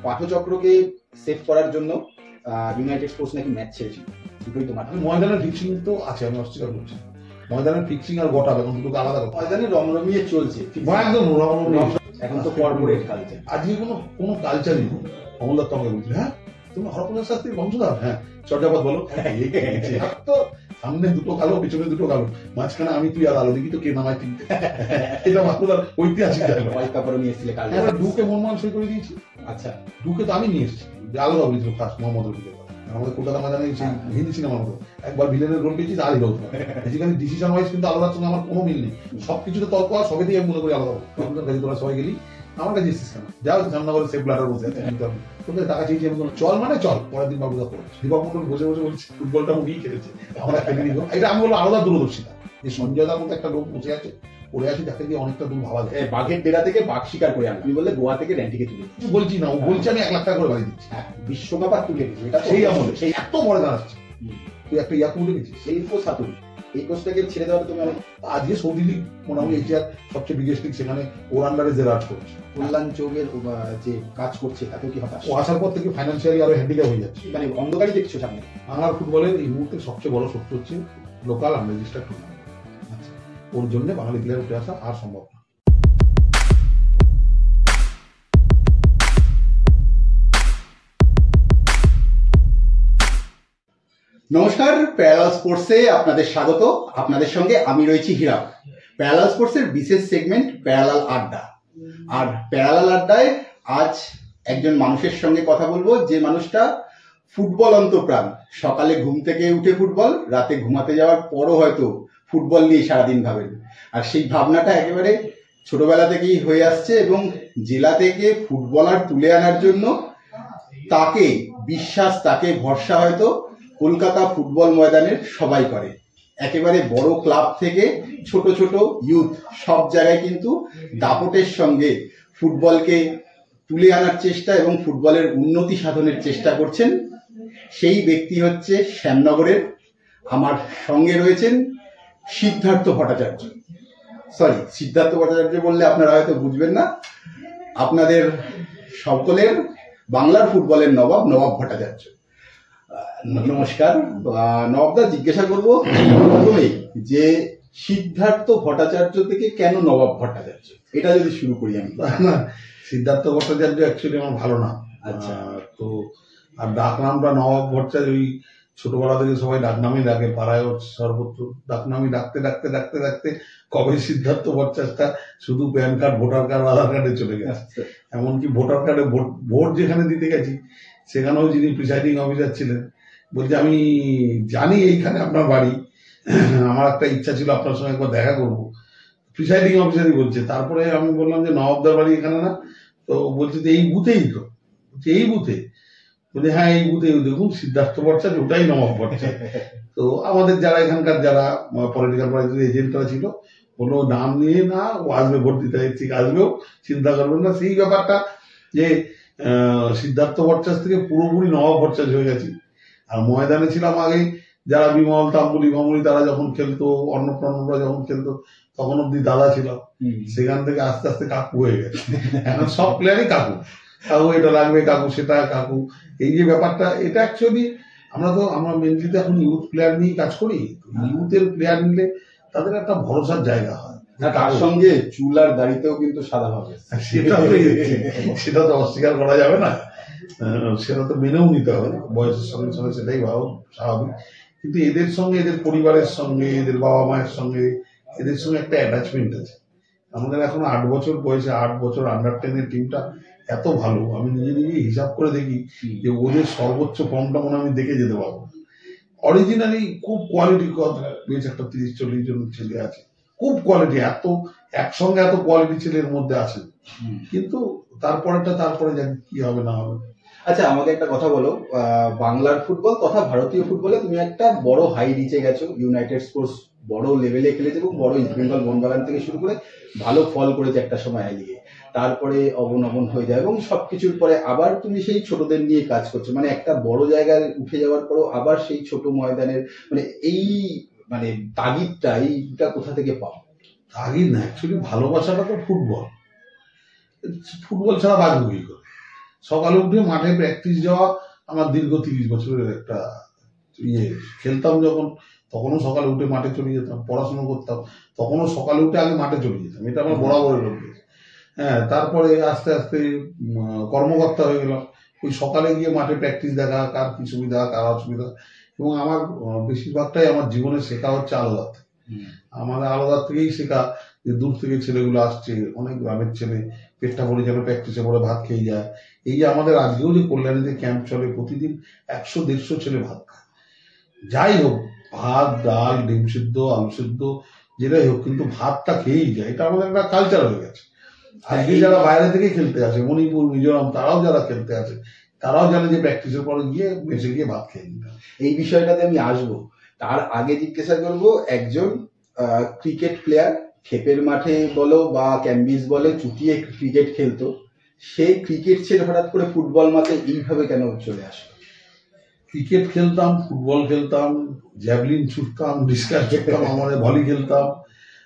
পাঠচক্রকে save করার জন্য United sports নাকি ম্যাচ ছেড়েছিল, দুটোই তোমার। ময়দানের ফিক্সিং তো আছে, আমি অস্বীকার করছি। ময়দানের ফিক্সিং আর গোটা বেতন দুটোকে আলাদা করতে। ময়দানে রমরমিয়ে চলছে, একদম রমরমিয়ে। এখন তো কর্পোরেট কালচার। আজকে কোনো কালচারই নেই। অমূল্য তোমাকে বলছি, হ্যাঁ তুমি হরপ্রসাদ শাস্ত্রীর বংশধর, হ্যাঁ চর্যাপদ বলো। তো সামনে দুটো কালো, পিছনে দুটো কালো, মাঝখানে আমি তুই আর আলো, দেখি তো কে নামায় চিনতে। এটা বাংলার ঐতিহাসিক জায়গা। হোয়াইট কাপড় নিয়ে এসেছিলে কাল। ডুকে মনমোহন সই করে দিয়েছি। আচ্ছা, ডুকে তো আমি নিয়ে এসেছি, আলাদা বলেছিল ফার্স্ট মোহাম্মদ রফিকের কথা। আমাদের কলকাতা ময়দানে সেই হিন্দি সিনেমার মতো একবার ভিলেনের রোল পেয়েছি, আর হিরো। যেখানে ডিসিশন ওয়াইজ কিন্তু আলাদার সঙ্গে আমার কোনো মিল নেই। সবকিছুতে তর্ক আর সবেতেই আমি মনে করি আলাদা। তোরা সবাই গেলি আমার কাছে এসেছিস কেন? যাও সামনগরে সেফ ব্লাডার বসে আছে, তোদের টাকা চেয়েছি আমি চল, মানে চল। পরের দিন বাবুদা করছে, দীপক মন্ডল বসে বসে বলছে ফুটবলটা উঠিয়ে খেলেছে, আমরা খেলে নিব। এটা আমি বলবো আলাদা দূরদর্শিতা, যে সঞ্জয় দার মতো একটা লোক বসে আছে, পড়ে আছে, যাকে দিয়ে অনেকটা দূর ভাবা যায়। বাঘের ডেরা থেকে বাঘ শিকার করে আনবে, তুমি বললে গোয়া থেকে র্যান্টিকে তুলে বলছি না, ও বলছে আমি 1 লাখ টাকা করে বাড়ি দিচ্ছি। বিশ্বকাপ আর তুলে দিচ্ছি, এটা সেই আমলে সেই এত বড় দাঁড়াচ্ছে। তুই একটা ইয়াকু উঠে গেছিস, সেই কোচ সাতুরি, এই কোচটাকে ছেড়ে দেওয়ার তুমি অনেক। আজকে সৌদি লিগ মোটামুটি এশিয়ার সবচেয়ে বিগেস্ট লিগ, সেখানে ওর আন্ডারে যে রাজ করছে। কল্যাণ চৌবের যে কাজ করছে তাতে কি হতাশ? ও আসার পর থেকে ফাইন্যান্সিয়ালি আরো হ্যান্ডিক্যাপ হয়ে যাচ্ছে, মানে অন্ধকারই দেখছো সামনে। বাংলার ফুটবলের এই মুহূর্তে সবচেয়ে বড় শক্তি হচ্ছে লোকাল আনরেজিস্টার্ড টুর্নামেন্ট। আচ্ছা, ওর জন্য বাঙালি প্লেয়ার উঠে আসা আর সম্ভব না। নমস্কার, প্যারালাল স্পোর্টসে আপনাদের স্বাগত। আপনাদের সঙ্গে আমি রয়েছি হীরা। প্যারালাল স্পোর্টসের বিশেষ সেগমেন্ট প্যারালাল আড্ডা। আর প্যারালাল আড্ডায় আজ একজন মানুষের সঙ্গে কথা বলবো, যে মানুষটা ফুটবল অন্তপ্রাণ। সকালে ঘুম থেকে উঠে ফুটবল, রাতে ঘুমাতে যাওয়ার পরও হয়তো ফুটবল নিয়ে সারাদিন ভাবেন। আর সেই ভাবনাটা একেবারে ছোটবেলা থেকেই হয়ে আসছে, এবং জেলা থেকে ফুটবলার তুলে আনার জন্য তাকে বিশ্বাস, তাকে ভরসা হয়তো কলকাতা ফুটবল ময়দানের সবাই করে। একেবারে বড় ক্লাব থেকে ছোট ছোট ইউথ, সব জায়গায় কিন্তু দাপটের সঙ্গে ফুটবলকে তুলে আনার চেষ্টা এবং ফুটবলের উন্নতি সাধনের চেষ্টা করছেন। সেই ব্যক্তি হচ্ছে শ্যামনগরের। আমার সঙ্গে রয়েছেন সিদ্ধার্থ ভট্টাচার্য। সিদ্ধার্থ ভট্টাচার্য বললে আপনারা হয়তো বুঝবেন না। আপনাদের সকলের বাংলার ফুটবলের নবাব ভট্টাচার্য। নমস্কার নবাবদা, জিজ্ঞাসা করবো প্রথমেই যে সিদ্ধার্থ ভট্টাচার্য থেকে কেন নবাব ভট্টাচার্য, এটা যদি শুরু করি আমি। না, সিদ্ধার্থ ভট্টাচার্য অ্যাকচুয়ালি আমার ভালো নাম। আচ্ছা, তো আর ডাক নামটা নবাব ভট্টাচার্য, ওই ছোটবেলা থেকে সবাই ডাকনামই ডাকে, পাড়ায় সর্বত্র ডাকনামই ডাকতে ডাকতে ডাকতে ডাকতে কবে সিদ্ধার্থ ভট্টাচার্যটা শুধু প্যান কার্ড, ভোটার কার্ড, আধার কার্ডে চলে গেছে। এমনকি ভোটার কার্ডে ভোট যেখানে দিতে গেছি, সেখানেও যিনি প্রিসাইডিং অফিসার ছিলেন বলছে আমি জানি এইখানে আপনার বাড়ি, আমার একটা ইচ্ছা ছিল আপনার সঙ্গে একবার দেখা করবো। প্রিসাইডিং অফিসারই বলছে। তারপরে আমি বললাম যে নবাবদার বাড়ি এখানে না, তো বলছে যে এই বুথেই তো। এই বুথে? বলছে হ্যাঁ এই বুথে। দেখুন সিদ্ধার্থ ভট্টাচার্য, ওটাই নবাব ভট্টাচার্য। তো আমাদের যারা এখানকার যারা পলিটিক্যাল পার্টির এজেন্টরা ছিল, কোনো নাম নিয়ে না, ও আসবে ভোট দিতে, ঠিক আসবেও, চিন্তা করবেন না। সেই ব্যাপারটা যে সিদ্ধার্থ ভট্টাচার্য থেকে পুরোপুরি নবাব ভট্টাচার্য হয়ে গেছি। আর ময়দানে ছিলাম আগে যারা বিমল, তাম্বুলি, মামুলি, তারা যখন খেলতো, অন্নপ্রাণরা যখন খেলতো, তখন অব্দি দাদা ছিল। সেখান থেকে আস্তে আস্তে কাকু হয়ে গেছে। এখন সব প্লেয়ারই কাকু। কাকু এটা লাগবে, কাকু সেটা, কাকু এই যে ব্যাপারটা, এটা অ্যাকচুয়ালি আমরা মেনলি তো এখন ইউথ প্লেয়ার নিয়ে কাজ করি। ইউথের প্লেয়ার নিলে তাদের একটা ভরসার জায়গা হয়। তার সঙ্গে চুল আর দাড়িতেও কিন্তু সাদা হবে, সেটা তো অস্বীকার করা যাবে না, সেটা তো মেনেও নিতে হবে। বয়সের সঙ্গে সঙ্গে সেটাই ভালো, স্বাভাবিক। কিন্তু এদের সঙ্গে, এদের পরিবারের সঙ্গে, এদের বাবা মায়ের সঙ্গে, এদের সঙ্গে একটা অ্যাটাচমেন্ট আছে। আমাদের এখন 8 বছর বয়সে 8 বছর আন্ডার 10 টিমটা এত ভালো, আমি নিজে হিসাব করে দেখি যে ওদের সর্বোচ্চ ফর্মটা মনে আমি দেখে যেতে পারবো। অরিজিনালি খুব কোয়ালিটি বেশ একটা 30-40 জন ছেলে আছে, খুব কোয়ালিটি। এত একসঙ্গে এত কোয়ালিটি ছেলের মধ্যে আছে, কিন্তু তারপরে জানি কি হবে না হবে। আচ্ছা, আমাকে একটা কথা বলো, বাংলার ফুটবল তথা ভারতীয় ফুটবলে তুমি একটা বড় হাই রিচে গেছো। ইউনাইটেড স্পোর্টস বড় লেভেলে খেলেছে এবং বড় ইস্ট বেঙ্গল মোহনবাগান থেকে শুরু করে ভালো ফল করেছে একটা সময় আই লিগে। তারপরে অবনমন হয়ে যায় এবং সবকিছুর পরে আবার তুমি সেই ছোটদের নিয়ে কাজ করছো। মানে একটা বড় জায়গায় উঠে যাওয়ার পরও আবার সেই ছোট ময়দানের এই তাগিদটা, এইটা কোথা থেকে পাও? তাগিদ না, অ্যাকচুয়ালি ভালোবাসাটা তো ফুটবল ছাড়া বাঁচবো কি করে। সকালে উঠে মাঠে প্র্যাকটিস যাওয়া আমার দীর্ঘ 30 বছরের একটা ইয়ে। খেলতাম যখন, তখনও সকালে উঠে মাঠে চলে যেতাম, পড়াশোনা করতাম তখনও সকালে উঠে আগে মাঠে চলে যেতাম, এটা আমার বরাবরের অভ্যেস। হ্যাঁ, তারপরে আস্তে আস্তে কর্মকর্তা হয়ে গেলাম। ওই সকালে গিয়ে মাঠে প্র্যাকটিস দেখা, কার কি সুবিধা কার অসুবিধা। এবং আমার বেশিরভাগটাই আমার জীবনে শেখা হচ্ছে আলাদা থেকে। আমাদের আলাদা থেকেই শেখা, যে দূর থেকে ছেলেগুলো আসছে, অনেক গ্রামের ছেলে পেটটা ভরে যেন প্র্যাকটিসে পরে ভাত খেয়ে যায়। এই যে আমাদের আজকেও যে কল্যাণীতে ক্যাম্প চলে, প্রতিদিন 100-150 ছেলে ভাত খায়। যাই হোক, ভাত ডাল ডিম সিদ্ধ আলু সিদ্ধ যেটাই হোক, কিন্তু ভাতটা খেয়েই যায়, এটা আমাদের একটা কালচার হয়ে গেছে। আজকে যারা বাইরে থেকে খেলতে আসে, মণিপুর মিজোরাম, তারাও যারা খেলতে আসে, তারাও জানে যে প্র্যাকটিসের পরে গিয়ে মেসে গিয়ে ভাত খেয়ে নিতে। এই বিষয়টাতে আমি আসবো, তার আগে জিজ্ঞাসা করব, একজন ক্রিকেট প্লেয়ার ক্ষেপের মাঠে বলো বা ক্যাম্বিস বলে চুটিয়ে ক্রিকেট খেলতো, সেই ক্রিকেট ছেড়ে হঠাৎ করে ফুটবল মাঠে এইভাবে কেন চলে আসলো? ক্রিকেট খেলতাম, ফুটবল খেলতাম, জ্যাভলিন ছুটতাম, ডিসকাস ছুটতাম, আমাদের ভলি খেলতাম।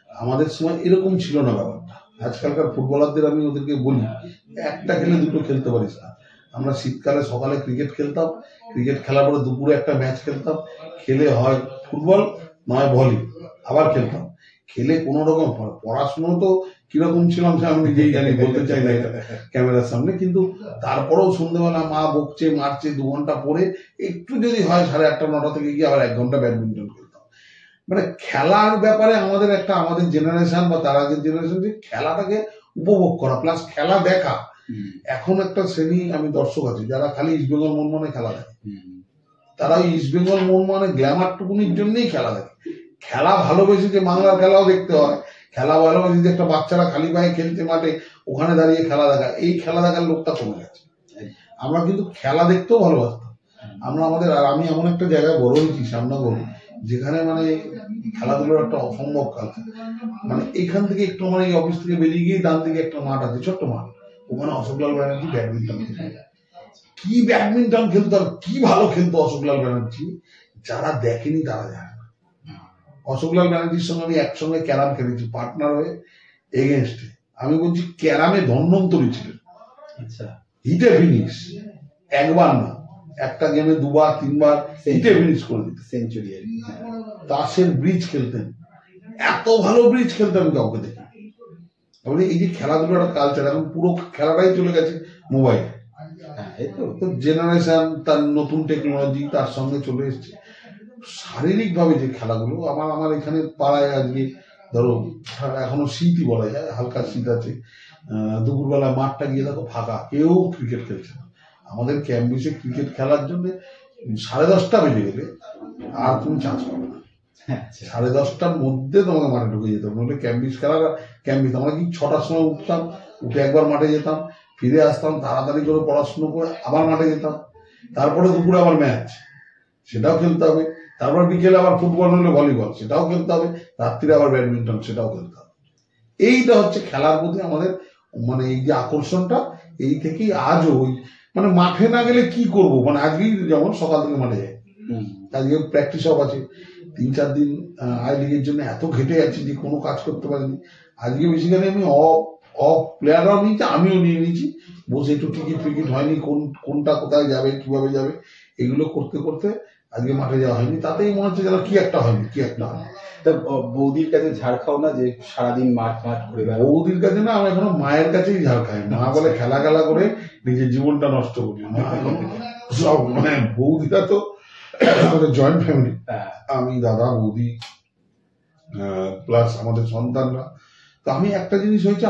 আমাদের সময় এরকম ছিল না ব্যাপারটা। আজকালকার ফুটবলারদের আমি ওদেরকে বলি, একটা খেলে দুটো খেলতে পারিস না। আমরা শীতকালে সকালে ক্রিকেট খেলতাম, ক্রিকেট খেলার পরে দুপুরে একটা ম্যাচ খেলতাম, খেলে হয় ফুটবল নয় ভলি, আবার খেলতাম। খেলে কোনো রকম পড়াশুনো তো কিরকম ছিলাম সে আমি নিজেই জানি, বলতে চাই না এটা ক্যামেরার সামনে। কিন্তু তারপরেও সন্ধ্যেবেলা মা বকছে মারছে, 2 ঘন্টা পরে একটু যদি হয় 8:30-9টা থেকে গিয়ে আবার 1 ঘন্টা ব্যাডমিন্টন খেলতাম। মানে খেলার ব্যাপারে আমাদের একটা, আমাদের জেনারেশন বা তার আগের জেনারেশন, যে খেলাটাকে উপভোগ করা প্লাস খেলা দেখা। এখন একটা শ্রেণী আমি দর্শক আছি যারা খালি ইস্টবেঙ্গল মোহনবাগানে খেলা দেখে। তারা ইস্টবেঙ্গল মোহনবাগানের গ্ল্যামারটুকুনির জন্যই খেলা দেখে। খেলা ভালোবেসে যে বাংলার খেলাও দেখতে হয়, খেলা ভালোবেসে যে একটা বাচ্চারা খালি পায়ে খেলতে মাঠে ওখানে দাঁড়িয়ে খেলা দেখা, এই খেলা দেখার লোকটা কমে গেছে। আমরা কিন্তু খেলা দেখতেও ভালোবাসতাম। আমরা আমাদের, আর আমি এমন একটা জায়গায় বড় হয়েছি শ্যামনগর, যেখানে মানে খেলাধুলার একটা অসম্ভব কালচার। মানে এখান থেকে একটু আমার এই অফিস থেকে বেরিয়ে গিয়ে ডান দিকে একটা মাঠ আছে, ছোট্ট মাঠ, ওখানে অশোকলাল ব্যানার্জি ব্যাডমিন্টন খেলতো। কি ব্যাডমিন্টন খেলতো আর কি ভালো খেলতো অশোকলাল ব্যানার্জি, যারা দেখেনি তারা জানে না। অশোকলাল ব্যানার্জির সঙ্গে আমি একসঙ্গে ক্যারাম খেলেছি, পার্টনার হয়ে এগেনস্টে। আমি বলছি ক্যারামে ধন্বন্তরী ছিলেন। আচ্ছা, হিটে ফিনিশ, একবার না, একটা গেমে 2-3বার হিটে ফিনিশ করে দিত, সেঞ্চুরি। তাসের ব্রিজ খেলতেন, এত ভালো ব্রিজ খেলতেন আমি কাউকে দেখি। তাহলে এই যে খেলাধুলার একটা কালচার, এখন পুরো খেলাটাই চলে গেছে মোবাইল। তো জেনারেশন তার নতুন টেকনোলজি তার সঙ্গে চলে এসছে। শারীরিক ভাবে যে খেলাগুলো, আমার এখানে পাড়ায় আজকে ধরো এখনো শীতই বলা যায়, হালকা শীত আছে, দুপুরবেলা মাঠটা গিয়ে দেখো ফাঁকা, কেউ ক্রিকেট খেলছে না। আমাদের ক্যাম্বিসে ক্রিকেট খেলার জন্য 10:30 বেজে গেলে আর তুমি চান্স পাবে না। 10:30টার মধ্যে তোমাকে মাঠে ঢুকে যেতে হবে, নইলে ক্যাম্বিস আমরা কি 6টার সময় উঠতাম, উঠে একবার মাঠে যেতাম, ফিরে আসতাম, তাড়াতাড়ি করে পড়াশুনো করে আবার মাঠে যেতাম, তারপরে দুপুরে আবার ম্যাচ, সেটাও খেলতে হবে, তারপর বিকেলে আবার ফুটবল হলে ভলিবল, সেটাও খেলতে হবে, রাত্রিরে আবার ব্যাডমিন্টন, সেটাও খেলতে হবে। এইটা হচ্ছে খেলার প্রতি আমাদের মানে এই যে আকর্ষণটা, এই থেকেই আজও ওই মানে মাঠে না গেলে কি করব, মানে আজকেই যেমন সকাল থেকে মাঠে যাই, আজকে প্র্যাকটিস অফ আছে, 3-4 দিন আই লিগের জন্য এত ঘেটে যাচ্ছি যে কোনো কাজ করতে পারিনি। আজকে বেসিক্যালি আমি অফ প্লেয়াররাও নিয়েছি, আমিও নিয়ে নিয়েছি, বসে একটু টিকিট হয়নি, কোনটা কোথায় যাবে কিভাবে যাবে এগুলো করতে করতে আজকে মাঠে যাওয়া হয়নি। তাতেই মনে হচ্ছে যেন কি একটা হয়নি। তা বৌদির কাছে ঝাড় খাও না, যে সারাদিন মাঠ করে? বৌদির কাছে না, আমি এখনো মায়ের কাছেই ঝাড় খাই। মা বলে খেলা করে নিজের জীবনটা নষ্ট করি। সব মানে বৌদিরা তো আমাদের জয়েন্ট ফ্যামিলি, আমি দাদা বৌদি প্লাস আমাদের সন্তানরা। তো আমি একটা জিনিস হয়েছে,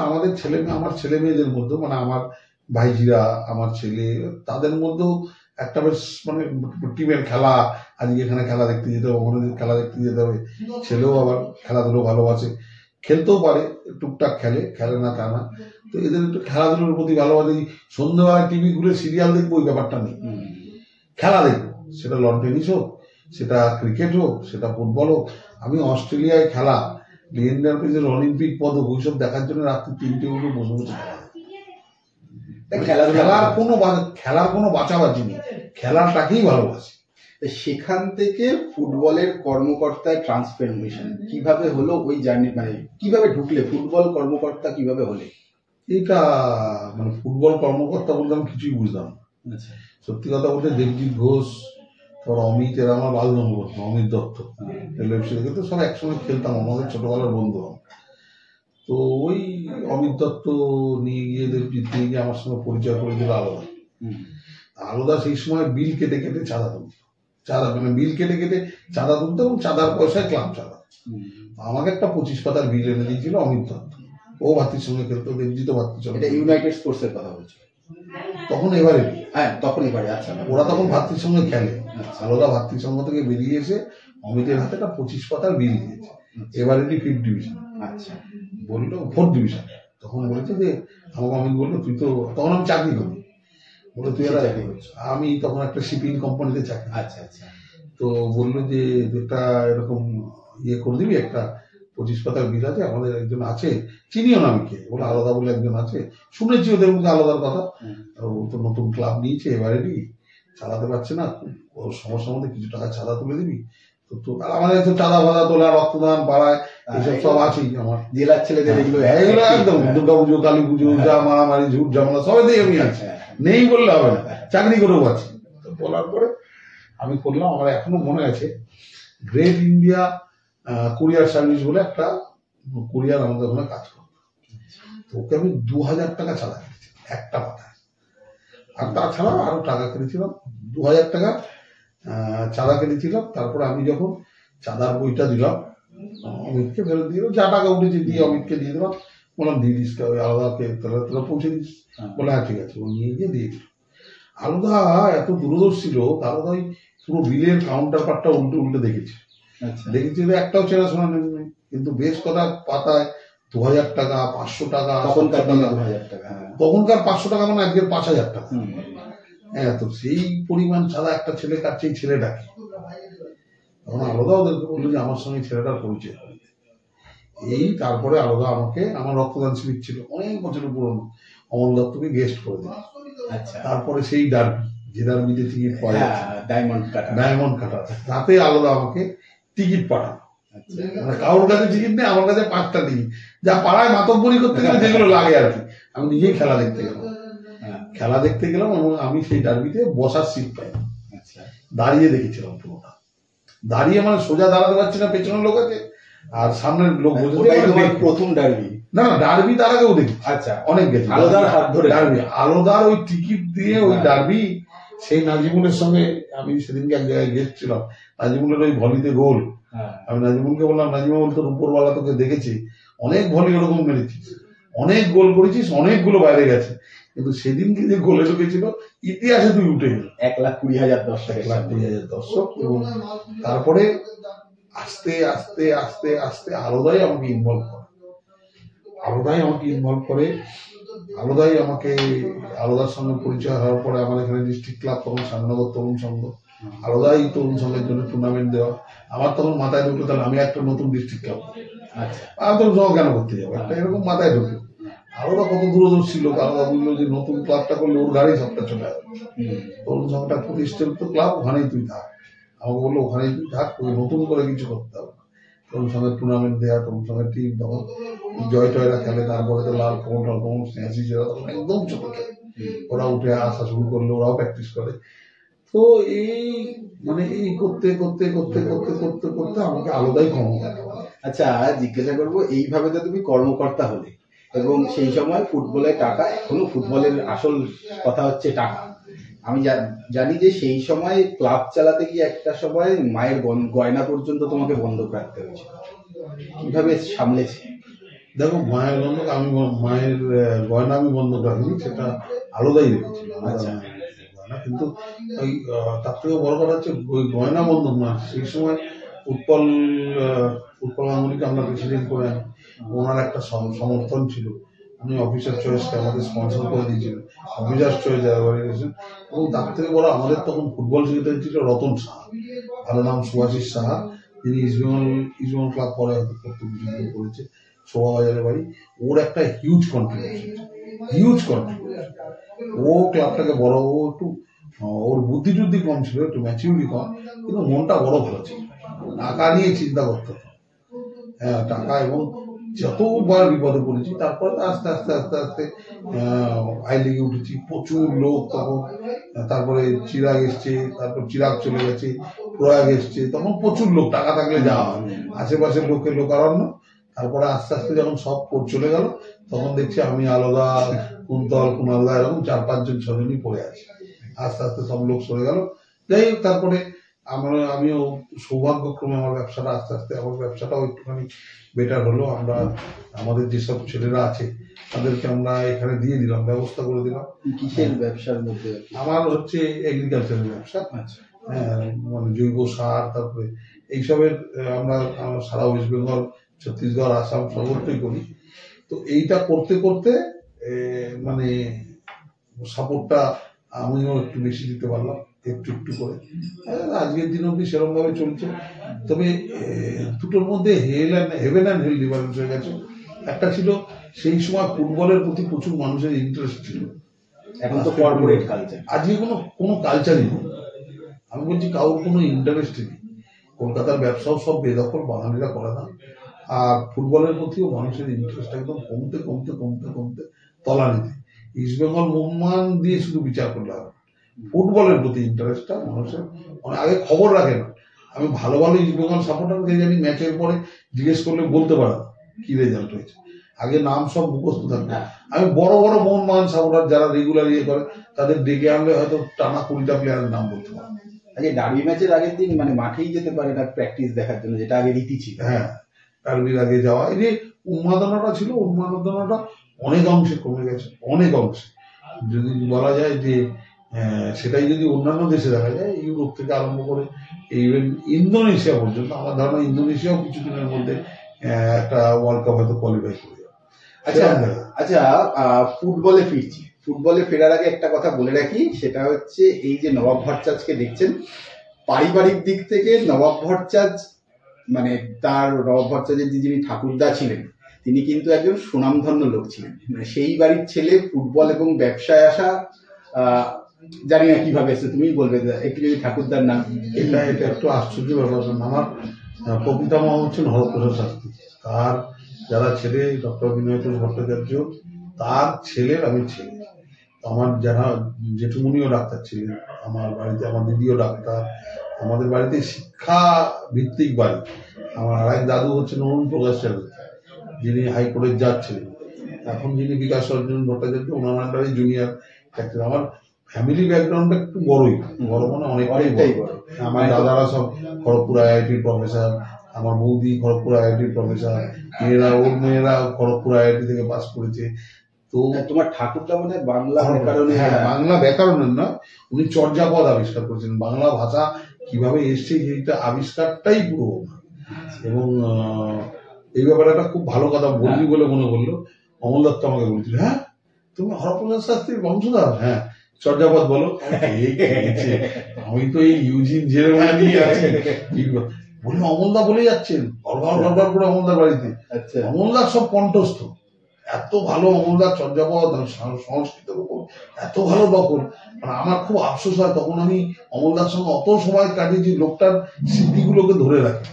আমার ছেলে মেয়েদের মধ্যে, মানে আমার ভাইজিরা, আমার ছেলে, তাদের মধ্যেও একটা বেশ মানে টিমের খেলা, আজকে এখানে খেলা দেখতে যেতে হবে, ওখানে খেলা দেখতে যেতে হবে। ছেলেও আবার খেলাধুলো ভালোবাসে, খেলতেও পারে, টুকটাক খেলে না তা না। তো এদের একটু খেলাধুলোর প্রতি ভালোবাসে। সন্ধ্যেবেলায় টিভি ঘুরে সিরিয়াল দেখবো ওই ব্যাপারটা নেই, খেলা দেখবো, সেটা লন টেনিস হোক, সেটা ক্রিকেট হোক, সেটা ফুটবল হোক। আমি অস্ট্রেলিয়ায় খেলা, লিয়েন্ডার পেজের অলিম্পিক পদক, ওইসব দেখার জন্য রাত্রি 3টে উঠে বসে বসে খেলার কোনো বাঁচাবাচি নেই, খেলাটাকেই ভালোবাসি। সেখান থেকে ফুটবলের কর্মকর্তায় ট্রান্সফরমেশন কিভাবে হলো, ওই জার্নি মানে কিভাবে ঢুকলে, ফুটবল কর্মকর্তা কিভাবে হলে? এটা মানে ফুটবল কর্মকর্তা বলতে আমি কিছুই বুঝলাম না। আচ্ছা। সত্যি কথা বলতে দেবজিৎ ঘোষ, তারপর অমিত, এরা আমার বাল নম্বর, অমিত দত্ত, তো সব একসঙ্গে খেলতাম, আমাদের ছোটবেলার বন্ধু। তো ওই অমিত দত্ত নিয়ে গিয়ে, দেবজিৎ নিয়ে গিয়ে আমার সঙ্গে পরিচয় করে দিল আলাদা। আলাদা সেই সময় বিল কেটে কেটে চাঁদা তুলত, মানে বিল কেটে কেটে চাঁদা তুলতো এবং চাঁদার পয়সায় ক্লাব চাঁদা। আমাকে একটা 25 পাতার বিল এনে দিয়েছিল অমিত দত্ত। ও ভাতির সঙ্গে খেলতো, দেবজিৎ ভাতির সঙ্গে। ইউনাইটেড স্পোর্টস এর কথা বলছো? তখন এবারে হ্যাঁ, তখন এবারে। আচ্ছা, ওরা তখন ভাতৃর সঙ্গে খেলে। আলাদা ভাতৃর সঙ্গ থেকে বেরিয়ে এসে অমিতের হাতে একটা 25 পাতার বিল দিয়েছে, এবারে 5th ডিভিশন। আচ্ছা। বললো 4th ডিভিশন। তখন বলেছে যে, আমাকে অমিত বললো, তুই তো, তখন আমি চাকরি করি, বলে তুই চাকরি করছিস? আমি তখন একটা শিপিং কোম্পানিতে চাকরি। আচ্ছা আচ্ছা। তো বললো যে একটা এরকম ইয়ে করে দিবি, একটা 25 পাতার বিল আছে, আমাদের একজন আছে, চিনিও না আমি কে, বলে আলাদা বলে একজন আছে, শুনেছি ওদের মুখে আলাদার কথা, ও তো নতুন ক্লাব নিয়েছে, এবারেরই চালাতে পারছে না, ওর সমস্যার মধ্যে কিছু টাকা চাঁদা তুলে দিবি। তো আমাদের তো চাঁদা ফাদা তোলা, রক্তদান, পাড়ায় এইসব সব আছেই। আমার জেলার ছেলেদের এগুলো একদম দুর্গা পুজো, কালী পুজো, যা মারামারি, ঝুট ঝামেলা সবাই আমি আছি, নেই বললে হবে না, চাকরি করেও আছি। তো বলার পরে আমি করলাম, আমার এখনো মনে আছে, গ্রেট ইন্ডিয়া কুরিয়ার সার্ভিস বলে একটা কুরিয়ার আমাদের ওখানে কাজ করতো। তো ওকে আমি 2000 টাকা চাঁদা কেটেছি একটা পাতায়, আর তাছাড়াও আরো টাকা কেটেছিলাম, 2000 টাকা চাঁদা কেটেছিলাম। তারপরে আমি যখন চাঁদার বইটা দিলাম, অমিতকে ফেরত দিয়ে যা টাকা উঠেছে দিয়ে অমিতকে দিয়ে দিলাম, বললাম দিয়ে দিস, ওই আলাদাকে তোরা পৌঁছে দিস, বলে হ্যাঁ ঠিক আছে। ও নিয়ে গিয়ে দিয়ে দিল। আলাদা এত দূরদর্শী ছিল, আলাদা পুরো বিলের কাউন্টার পার্টটা উল্টে উল্টে দেখেছি। দেখেছি একটাও চেনাশোনা নেই, কিন্তু বেশ কটা পাতায় 2000 টাকা, 500 টাকা, তখনকার 500 টাকা মানে আজকের 5000 টাকা। হ্যাঁ, তো সেই পরিমাণ চাঁদা একটা ছেলে কাটছে, এই ছেলেটাকে। তখন আলাদা ওদেরকে বললো যে আমার সঙ্গে ছেলেটার পরিচয় করে। এই তারপরে আলাদা আমাকে, আমার রক্তদান শিবির ছিল অনেক বছরের পুরনো, অমল দত্তকে গেস্ট করে দিল। আচ্ছা। তারপরে সেই ডার্বি, যে ডার্বিতে টিকিট পাওয়া যাচ্ছে, ডায়মন্ড কাটা, তাতে আলাদা আমাকে টিকিট পাঠানো। মানে কারোর কাছে টিকিট নেই, আমার কাছে 5টা টিকিট, যা পাড়ায় মাতব্বরি করতে গেলে যেগুলো লাগে আর কি। আমি নিজেই খেলা দেখতে গেলাম এবং আমি সেই ডার্বিতে বসার সিট পাই, দাঁড়িয়ে দেখেছিলাম পুরোটা। দাঁড়িয়ে মানে সোজা দাঁড়াতে পারছি না, পেছনের লোক আছে আর সামনের লোক বসে। প্রথম ডার্বি? না, ডার্বি তার আগেও দেখি। আচ্ছা, অনেক গেছি। আলাদার হাত ধরে ডার্বি, আলাদার ওই টিকিট দিয়ে ওই ডার্বি, সেই নাজিমুলের সঙ্গে আমি সেদিনকে এক জায়গায় গেছিলাম, নাজিমুলের ওই ভলিতে গোল। আমি নাজিমুলকে বললাম, নাজিমুল তোর উপরওয়ালা তোকে দেখেছি, অনেক ভলি ওরকম মেরেছিস, অনেক গোল করেছিস, অনেকগুলো বাইরে গেছে, কিন্তু সেদিনকে যে গোলে ঢুকেছিল ইতিহাসে তুই উঠে গেল। 1,20,000 দর্শক, 1,20,000 দর্শক। এবং তারপরে আস্তে আস্তে আস্তে আস্তে আলাদাই আমাকে ইনভলভ করে, আলাদার সঙ্গে পরিচয় হওয়ার পরে আমার এখানে ডিস্ট্রিক্ট ক্লাব, তখন শ্যামনগর তরুণ সংঘ, আলাদাই তরুণ সংঘের জন্য টুর্নামেন্ট দেওয়া। আমার তখন মাথায় ঢুকলো, তাহলে আমি একটা নতুন ডিস্ট্রিক্ট ক্লাব, আর তরুণ সংঘ কেন করতে যাবো, একটা এরকম মাথায় ঢুকলো। আলাদা কত দূরদর্শী লোক, আলাদা বুঝলো যে নতুন ক্লাবটা করলে ওর গাড়ি সবটা চলে আসবে, তরুণ সংঘটা প্রতিষ্ঠিত ক্লাব, ওখানেই তুই থাক। আমাকে বললো ওখানেই তুই থাক, তোকে নতুন করে কিছু করতে হবে। তরুণ সংঘের টুর্নামেন্ট দেওয়া, তরুণ সংঘের টিম তখন জয় টয়রা খেলে, তারপরে তো লাল কমল স্নেহাসি, তখন একদম ছোট খেলে, ওরা উঠে আসা শুরু করলো, ওরাও প্র্যাকটিস করে। তো এই মানে এই করতে করতে করতে করতে করতে করতে আমাকে আলাদাই কর্মকর্তা। আচ্ছা, জিজ্ঞাসা করবো, এইভাবে তো তুমি কর্মকর্তা হলে, এবং সেই সময় ফুটবলের টাকা, এখনো ফুটবলের আসল কথা হচ্ছে টাকা। আমি জানি যে সেই সময় ক্লাব চালাতে গিয়ে একটা সময় মায়ের গয়না পর্যন্ত তোমাকে বন্ধক রাখতে হয়েছে, কিভাবে সামলেছে? দেখো, মায়ের গয়না আমি বন্ধক রাখিনি, সেটা আলাদাই রেখেছি। আচ্ছা। কিন্তু ওই তার থেকে বড় কথা হচ্ছে ওই গয়না বন্ধক না, সেই সময় উৎপল গাঙ্গুলিকে আমরা প্রেসিডেন্ট করে, ওনার একটা সমর্থন ছিল, উনি অফিসার চয়েসকে আমাদের স্পন্সর করে দিয়েছিলেন, অফিসার চয়েস গেছেন। এবং তার থেকে বড়, আমাদের তখন ফুটবল সেক্রেটারি ছিল রতন সাহা, ভালো নাম সুভাষিস সাহা, যিনি ইস্টবেঙ্গল ক্লাব পরে হয়তো করেছে, শোভাবাজারের বাড়ি। ওর একটা হিউজ কন্ট্রিবিউশন, ও ক্লাবটাকে বড়, ও একটু ওর বুদ্ধি টুদ্ধি কম ছিল, একটু ম্যাচিউরিটি কম, কিন্তু মনটা বড় ভালো ছিল, টাকা নিয়ে চিন্তা করতে হতো। হ্যাঁ, টাকা এবং যতবার বিপদে পড়েছি, তারপরে আস্তে আস্তে আস্তে আস্তে আই লিগে উঠেছি, প্রচুর লোক তখন। তারপরে চিরাগ এসছে, তারপর চিরাগ চলে গেছে, প্রয়াগ এসছে, তখন প্রচুর লোক, টাকা থাকলে যাওয়া হয়, আশেপাশের লোকের লোকারণ্য। তারপরে আস্তে আস্তে যখন সব কোর্ট চলে গেল, তখন দেখছি আমি আলাদা, কুন্তল, কুণালদা, এরকম 4-5 জন 6জনই পড়ে আছি। আস্তে আস্তে সব লোক সরে গেল। যাই হোক, তারপরে আমিও সৌভাগ্যক্রমে আমার ব্যবসাটা আস্তে আস্তে, আমার ব্যবসাটাও একটুখানি বেটার হলো। আমরা আমাদের যেসব ছেলেরা আছে তাদেরকে আমরা এখানে দিয়ে দিলাম, ব্যবস্থা করে দিলাম। কিসের ব্যবসার মধ্যে? আমার হচ্ছে এগ্রিকালচারের ব্যবসা। মানে জৈব সার, তারপরে এইসবের আমরা সারা ওয়েস্ট বেঙ্গল, ছত্তিশগড়, আসাম সর্বত্রই করি। তো এইটা করতে করতে মানে সাপোর্টটা আমিও একটু বেশি দিতে পারলাম, একটু একটু করে। আজকের দিন অব্দি সেরকম ভাবে চলছে। তবে দুটোর মধ্যে হেভেন অ্যান্ড হেল ডিফারেন্স হয়ে গেছে। একটা ছিল সেই সময় ফুটবলের প্রতি প্রচুর মানুষের ইন্টারেস্ট ছিল, এখন তো কর্পোরেট কালচার। আজকে কোনো কালচারই নেই। আমি বলছি কারোর কোনো ইন্টারেস্ট নেই। কলকাতার ব্যবসাও সব বেদখল, বাঙালিরা করে না। আর ফুটবলের প্রতিও মানুষের ইন্টারেস্ট একদম কমতে কমতে কমতে কমতে তলানিতে। ইস্ট বেঙ্গল মোহনবাগান দিয়ে শুধু বিচার করলে হবে, ফুটবলের প্রতি ইন্টারেস্টটা মানুষের মানে আগে খবর রাখে না। আমি ভালো ভালো ইস্ট বেঙ্গল সাপোর্টারকে জানি, ম্যাচের পরে জিজ্ঞেস করলে বলতে পারে না কি রেজাল্ট হয়েছে, আগে নাম সব মুখস্থ থাকবে। আমি বড় বড় মোহনবাগান সাপোর্টার যারা রেগুলার ইয়ে করে, তাদের ডেকে আনলে হয়তো টানা 20টা প্লেয়ারের নাম বলতে পারে। আগে ডার্বি ম্যাচের আগের দিন মানে মাঠেই যেতে পারে না প্র্যাকটিস দেখার জন্য, যেটা আগে রীতি ছিল। হ্যাঁ, ডার্বির আগে যাওয়া, এই যে উন্মাদনাটা ছিল, উন্মাদনাটা অনেক অংশে কমে গেছে, অনেক অংশে। যদি বলা যায় যে সেটাই যদি অন্যান্য দেশে দেখা যায়, ইউরোপ থেকে আরম্ভ করে ইভেন ইন্দোনেশিয়া পর্যন্ত, আমার ধারণা ইন্দোনেশিয়াও কিছুদিনের মধ্যে একটা ওয়ার্ল্ড কাপ হয়তো কোয়ালিফাই করে যাবে। আচ্ছা, ফুটবলে ফিরছি। ফুটবলে ফেরার আগে একটা কথা বলে রাখি, সেটা হচ্ছে এই যে নবাব ভট্টাচার্যকে দেখছেন, পারিবারিক দিক থেকে নবাব ভট্টাচার্য মানে নবাব ভট্টাচার্যের যিনি ঠাকুরদা ছিলেন, তিনি কিন্তু একজন সুনামধন্য লোক ছিলেন। মানে সেই বাড়ির ছেলে ফুটবল এবং ব্যবসায় আসা, জানি না কিভাবে এসে, তুমি বলবে একটু যদি ঠাকুরদার নাম। এটা একটু আশ্চর্য ব্যাপার। আমার প্রপিতামহ হচ্ছেন হরপ্রসাদ শাস্ত্রী, তার যারা ছেলে ডক্টর বিনয়তোষ ভট্টাচার্য, তার ছেলের আমি ছেলে। আমার যারা জেঠুমনিও ডাক্তার ছিলেন, আমার বাড়িতে আমার দিদিও ডাক্তার, আমাদের বাড়িতে শিক্ষা ভিত্তিক বাড়ি। আমার আরেক দাদু হচ্ছেন অরুণ প্রকাশ চ্যাটার্জি, যিনি হাইকোর্টের জাজ ছিলেন। এখন যিনি বিকাশ রঞ্জন ভট্টাচার্য, ওনার আন্ডারে জুনিয়র ডাক্তার। আমার ফ্যামিলি ব্যাকগ্রাউন্ডটা একটু বড়ই, বড় মানে অনেকটাই বড়। আমার দাদারা সব খড়গপুর আইআইটির প্রফেসর, আমার বৌদি খড়গপুর আইআইটির প্রফেসর, মেয়েরা খড়গপুর আইআইটি থেকে পাস করেছে। তো তোমার ঠাকুরটা মানে বাংলা ব্যাকরণে, বাংলা ব্যাকরণের না, উনি চর্যাপদ আবিষ্কার করেছেন। বাংলা ভাষা কিভাবে এসছে সেইটা আবিষ্কারটাই পুরো। এবং এই ব্যাপারে একটা খুব ভালো কথা বললি বলে মনে করলো, অমল দত্ত আমাকে বলছিল, হ্যাঁ তুমি হরপ্রসাদ শাস্ত্রীর বংশধর? হ্যাঁ, চর্যাপদ বলো। আমি তো এই ইউজিন জেরে নিয়ে আছি, বলে অমলদা বলে যাচ্ছেন গড়গড় করে অমলদার বাড়িতে। অমলদার সব কণ্ঠস্থ, এত ভালো অমলদার চর্যাপদ, সংস্কৃতের উপর এত ভালো দখল। মানে আমার খুব আফসোস হয়, তখন আমি অমলদার সঙ্গে অত সময় কাটিয়েছি, লোকটার স্মৃতিগুলোকে ধরে রাখি।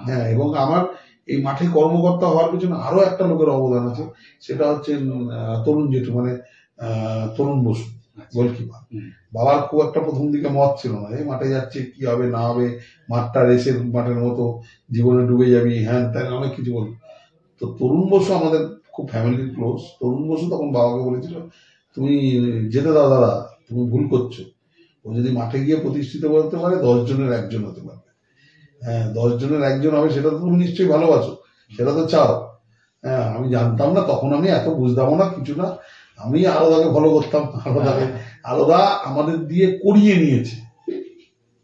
হ্যাঁ, এবং আমার এই মাঠে কর্মকর্তা হওয়ার পিছনে আরো একটা লোকের অবদান আছে, সেটা হচ্ছে তরুণ জেঠু, মানে তরুণ বসু, গোলকিপার। বাবার খুব একটা প্রথম দিকে মত ছিল না, এই মাঠে যাচ্ছে কি হবে না হবে, মাঠটা রেসের মাঠের মতো, জীবনে ডুবে যাবি, হ্যাঁ তাই অনেক কিছু বল। তো তরুণ বসু আমাদের খুব ফ্যামিলির ক্লোজ। তরুণ বসু তখন বাবাকে বলেছিল, তুমি যেতে দাও দাদা, তুমি ভুল করছো। ও যদি মাঠে গিয়ে প্রতিষ্ঠিত করতে পারে 10 জনের একজন হতে পারবে। হ্যাঁ, 10 জনের একজন হবে, সেটা তো তুমি নিশ্চয়ই ভালোবাসো, সেটা তো চাও। হ্যাঁ, আমি জানতাম না তখন, আমি এত বুঝতামও না কিছু না। আমি আলাদাকে ফলো করতাম, আলাদা আমাদের দিয়ে করিয়ে নিয়েছে।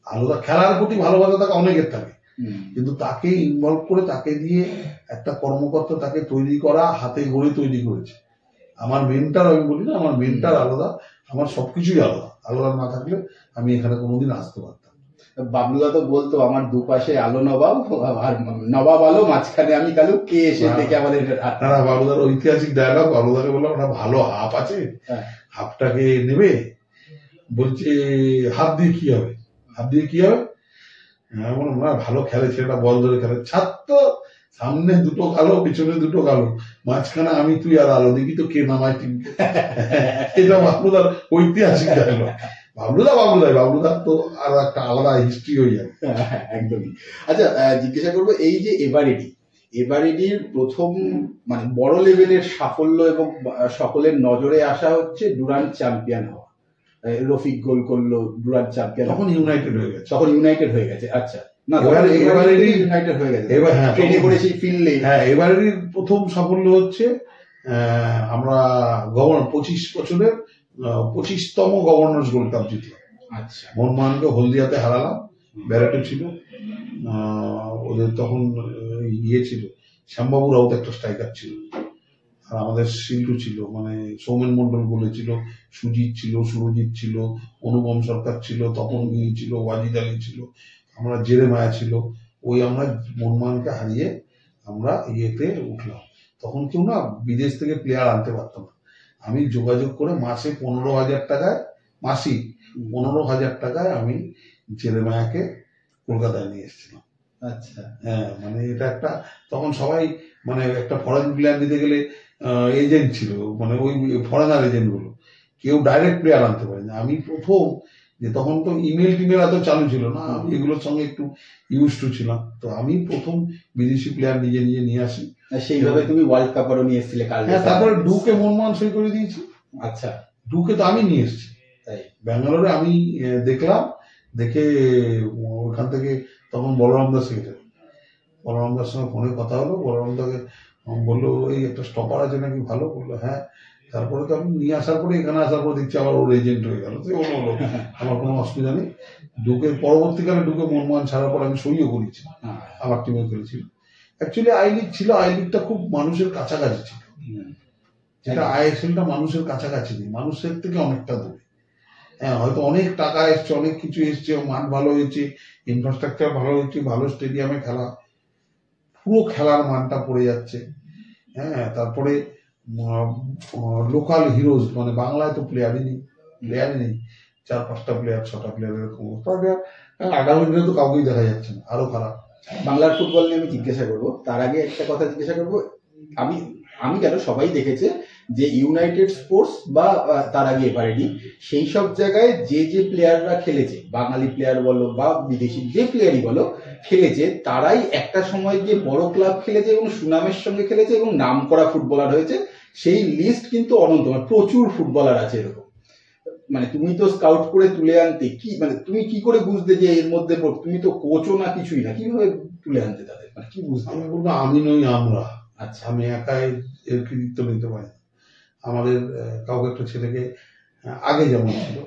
আলাদা খেলার প্রতি ভালোবাসা তাকে অনেকের থাকে, কিন্তু তাকে ইনভলভ করে, তাকে দিয়ে একটা কর্মকর্তা তাকে তৈরি করা, হাতে গড়ে তৈরি করেছে। আমার মেন্টার, আমি বলি না, আমার মেন্টার আলাদা, আমার সবকিছুই আলাদা। আলাদা না থাকলে আমি এখানে কোনোদিন আসতে পারতাম। বাবলুদা তো বলতো, আমার দুপাশে আলো নবাব, আর নবাব আলো, মাঝখানে আমি কালু, কে এসে দেখে আমাদের। বাবলুদার ঐতিহাসিক ডায়লগ, বাবলুদাকে বললাম একটা ভালো হাফ আছে, হাফটাকে নেবে? বলছে হাত দিয়ে কি হবে, হাত দিয়ে কি হবে? বললাম না, ভালো খেলে ছেলেটা, বল ধরে খেলে। সামনে দুটো কালো, পিছনে দুটো কালো, মাঝখানে আমি তুই আর আলো, দেখি তো কে নামায় টিমকে। এটা বাবলুদার ঐতিহাসিক ডায়লগ। বাবলুদার তো আর একটা আলাদা হিস্ট্রি হয়ে যায়। একদমই। আচ্ছা, জিজ্ঞাসা করবো, এই যে এবারেডির প্রথম মানে বড় লেভেলের সাফল্য এবং সকলের নজরে আসা হচ্ছে ডুরান্ট চ্যাম্পিয়ন হওয়া। রফিক গোল করলো, ডুরান্ট চ্যাম্পিয়ন, তখন ইউনাইটেড হয়ে গেছে। আচ্ছা, না ইউনাইটেড হয়ে গেছে, এবার হ্যাঁ ট্রেনে করে সেই ফিনলে। হ্যাঁ, এবারের প্রথম সাফল্য হচ্ছে আমরা 25 বছরের 25তম গভর্নর্স গোল্ড কাপ জিতলাম। আচ্ছা, মোহনবাগানকে হলদিয়াতে হারালাম, ব্যারাটে ছিল ওদের তখন, ইয়ে ছিল শ্যামবাবু রাউত একটা স্ট্রাইকার ছিল, আর আমাদের সিল্টু ছিল, মানে সৌমেন মন্ডল বলেছিল, সুজিত ছিল, সুরজিৎ ছিল, অনুপম সরকার ছিল, তপন গিরি ছিল, ওয়াজিদ আলী ছিল, আমরা জেরে মায়া ছিল। আমরা মোহনবাগানকে হারিয়ে আমরা ইয়েতে উঠলাম। তখন কেউ না বিদেশ থেকে প্লেয়ার আনতে পারতাম না। আমি যোগাযোগ করে মাসে 15,000 টাকায়, মাসিক 15,000 টাকায় আমি জেরে মায়াকে কলকাতায় নিয়ে এসেছিলাম। আচ্ছা, হ্যাঁ, মানে এটা একটা, তখন সবাই মানে একটা ফরেন প্লেয়ার নিতে গেলে এজেন্ট ছিল, মানে ওই ফরেনার এজেন্ট গুলো, কেউ ডাইরেক্ট প্লেয়ার আনতে পারে না। আমি প্রথম, যে তখন তো ইমেল টিমেল এত চালু ছিল না, আমি এগুলোর সঙ্গে একটু ইউজ টু ছিলাম, তো আমি প্রথম বিদেশি প্লেয়ার নিজে নিয়ে আসি। সেইভাবে তুমি ওয়ার্ল্ড কাপেরও নিয়ে এসেছিলে কাল। হ্যাঁ, তারপরে ডুকে মোহনবাগান সই করে দিয়েছি। আচ্ছা, ডুকে তো আমি নিয়ে এসেছি, তাই ব্যাঙ্গালোরে আমি দেখলাম, দেখে ওখান থেকে তখন বলরাম দাস সেক্রেটারি, বলরাম দার সঙ্গে ফোনে কথা হলো, বলরাম দাকে বললো এই একটা স্টপার আছে নাকি ভালো, বললো হ্যাঁ। তারপরে তো আমি নিয়ে আসার পরে, এখানে আসার পর দেখছি আবার ওর এজেন্ট হয়ে গেল, তো বললো আমার কোনো অসুবিধা নেই। ডুকে পরবর্তীকালে ডুকে মোহনবাগান ছাড়ার পর আমি সইও করেছি, আমার টিমে খেলেছিল। অ্যাকচুয়ালি আই লিগ ছিল, আই লিগটা খুব মানুষের কাছাকাছি ছিল, যেটা আইএসএলটা মানুষের কাছাকাছি নেই, মানুষের থেকে অনেকটা দূরে। হ্যাঁ, হয়তো অনেক টাকা এসছে, অনেক কিছু এসছে, মাঠ ভালো হয়েছে, ইনফ্রাস্ট্রাকচার ভালো হয়েছে, ভালো স্টেডিয়ামে খেলা, পুরো খেলার মানটা পড়ে যাচ্ছে। হ্যাঁ, তারপরে লোকাল হিরোজ, মানে বাংলায় তো প্লেয়ারই নেই, 4-5টা প্লেয়ার, 6টা প্লেয়ার এরকম অবস্থা। আগামী দিনে তো কাউকেই দেখা যাচ্ছে না, আরো খারাপ। বাংলার ফুটবল নিয়ে আমি জিজ্ঞাসা করবো, তার আগে একটা কথা জিজ্ঞাসা করবো। আমি কেন, সবাই দেখেছে যে ইউনাইটেড স্পোর্টস বা তার আগে এবারেডি, সেই সব জায়গায় যে প্লেয়াররা খেলেছে, বাঙালি প্লেয়ার বলো বা বিদেশি যে প্লেয়ারই বলো খেলেছে, তারাই একটা সময় গিয়ে বড় ক্লাব খেলেছে এবং সুনামের সঙ্গে খেলেছে এবং নাম করা ফুটবলার হয়েছে। সেই লিস্ট কিন্তু অনন্ত, মানে প্রচুর ফুটবলার আছে এরকম। মানে তুমি তো স্কাউট করে তুলে আনতে, কি মানে তুমি কি করে বুঝতে যে এর মধ্যে তুমি তো কোচও না, কিছুই না, কিভাবে তুলে আনতে তাদের, মানে কি বুঝতে? আমি বলবো আমি নই আমরা। আচ্ছা, আমি একাই এর কৃতিত্ব নিতে পারি। আমাদের কাউকে একটা ছেলেকে আগে যেমন ছিল,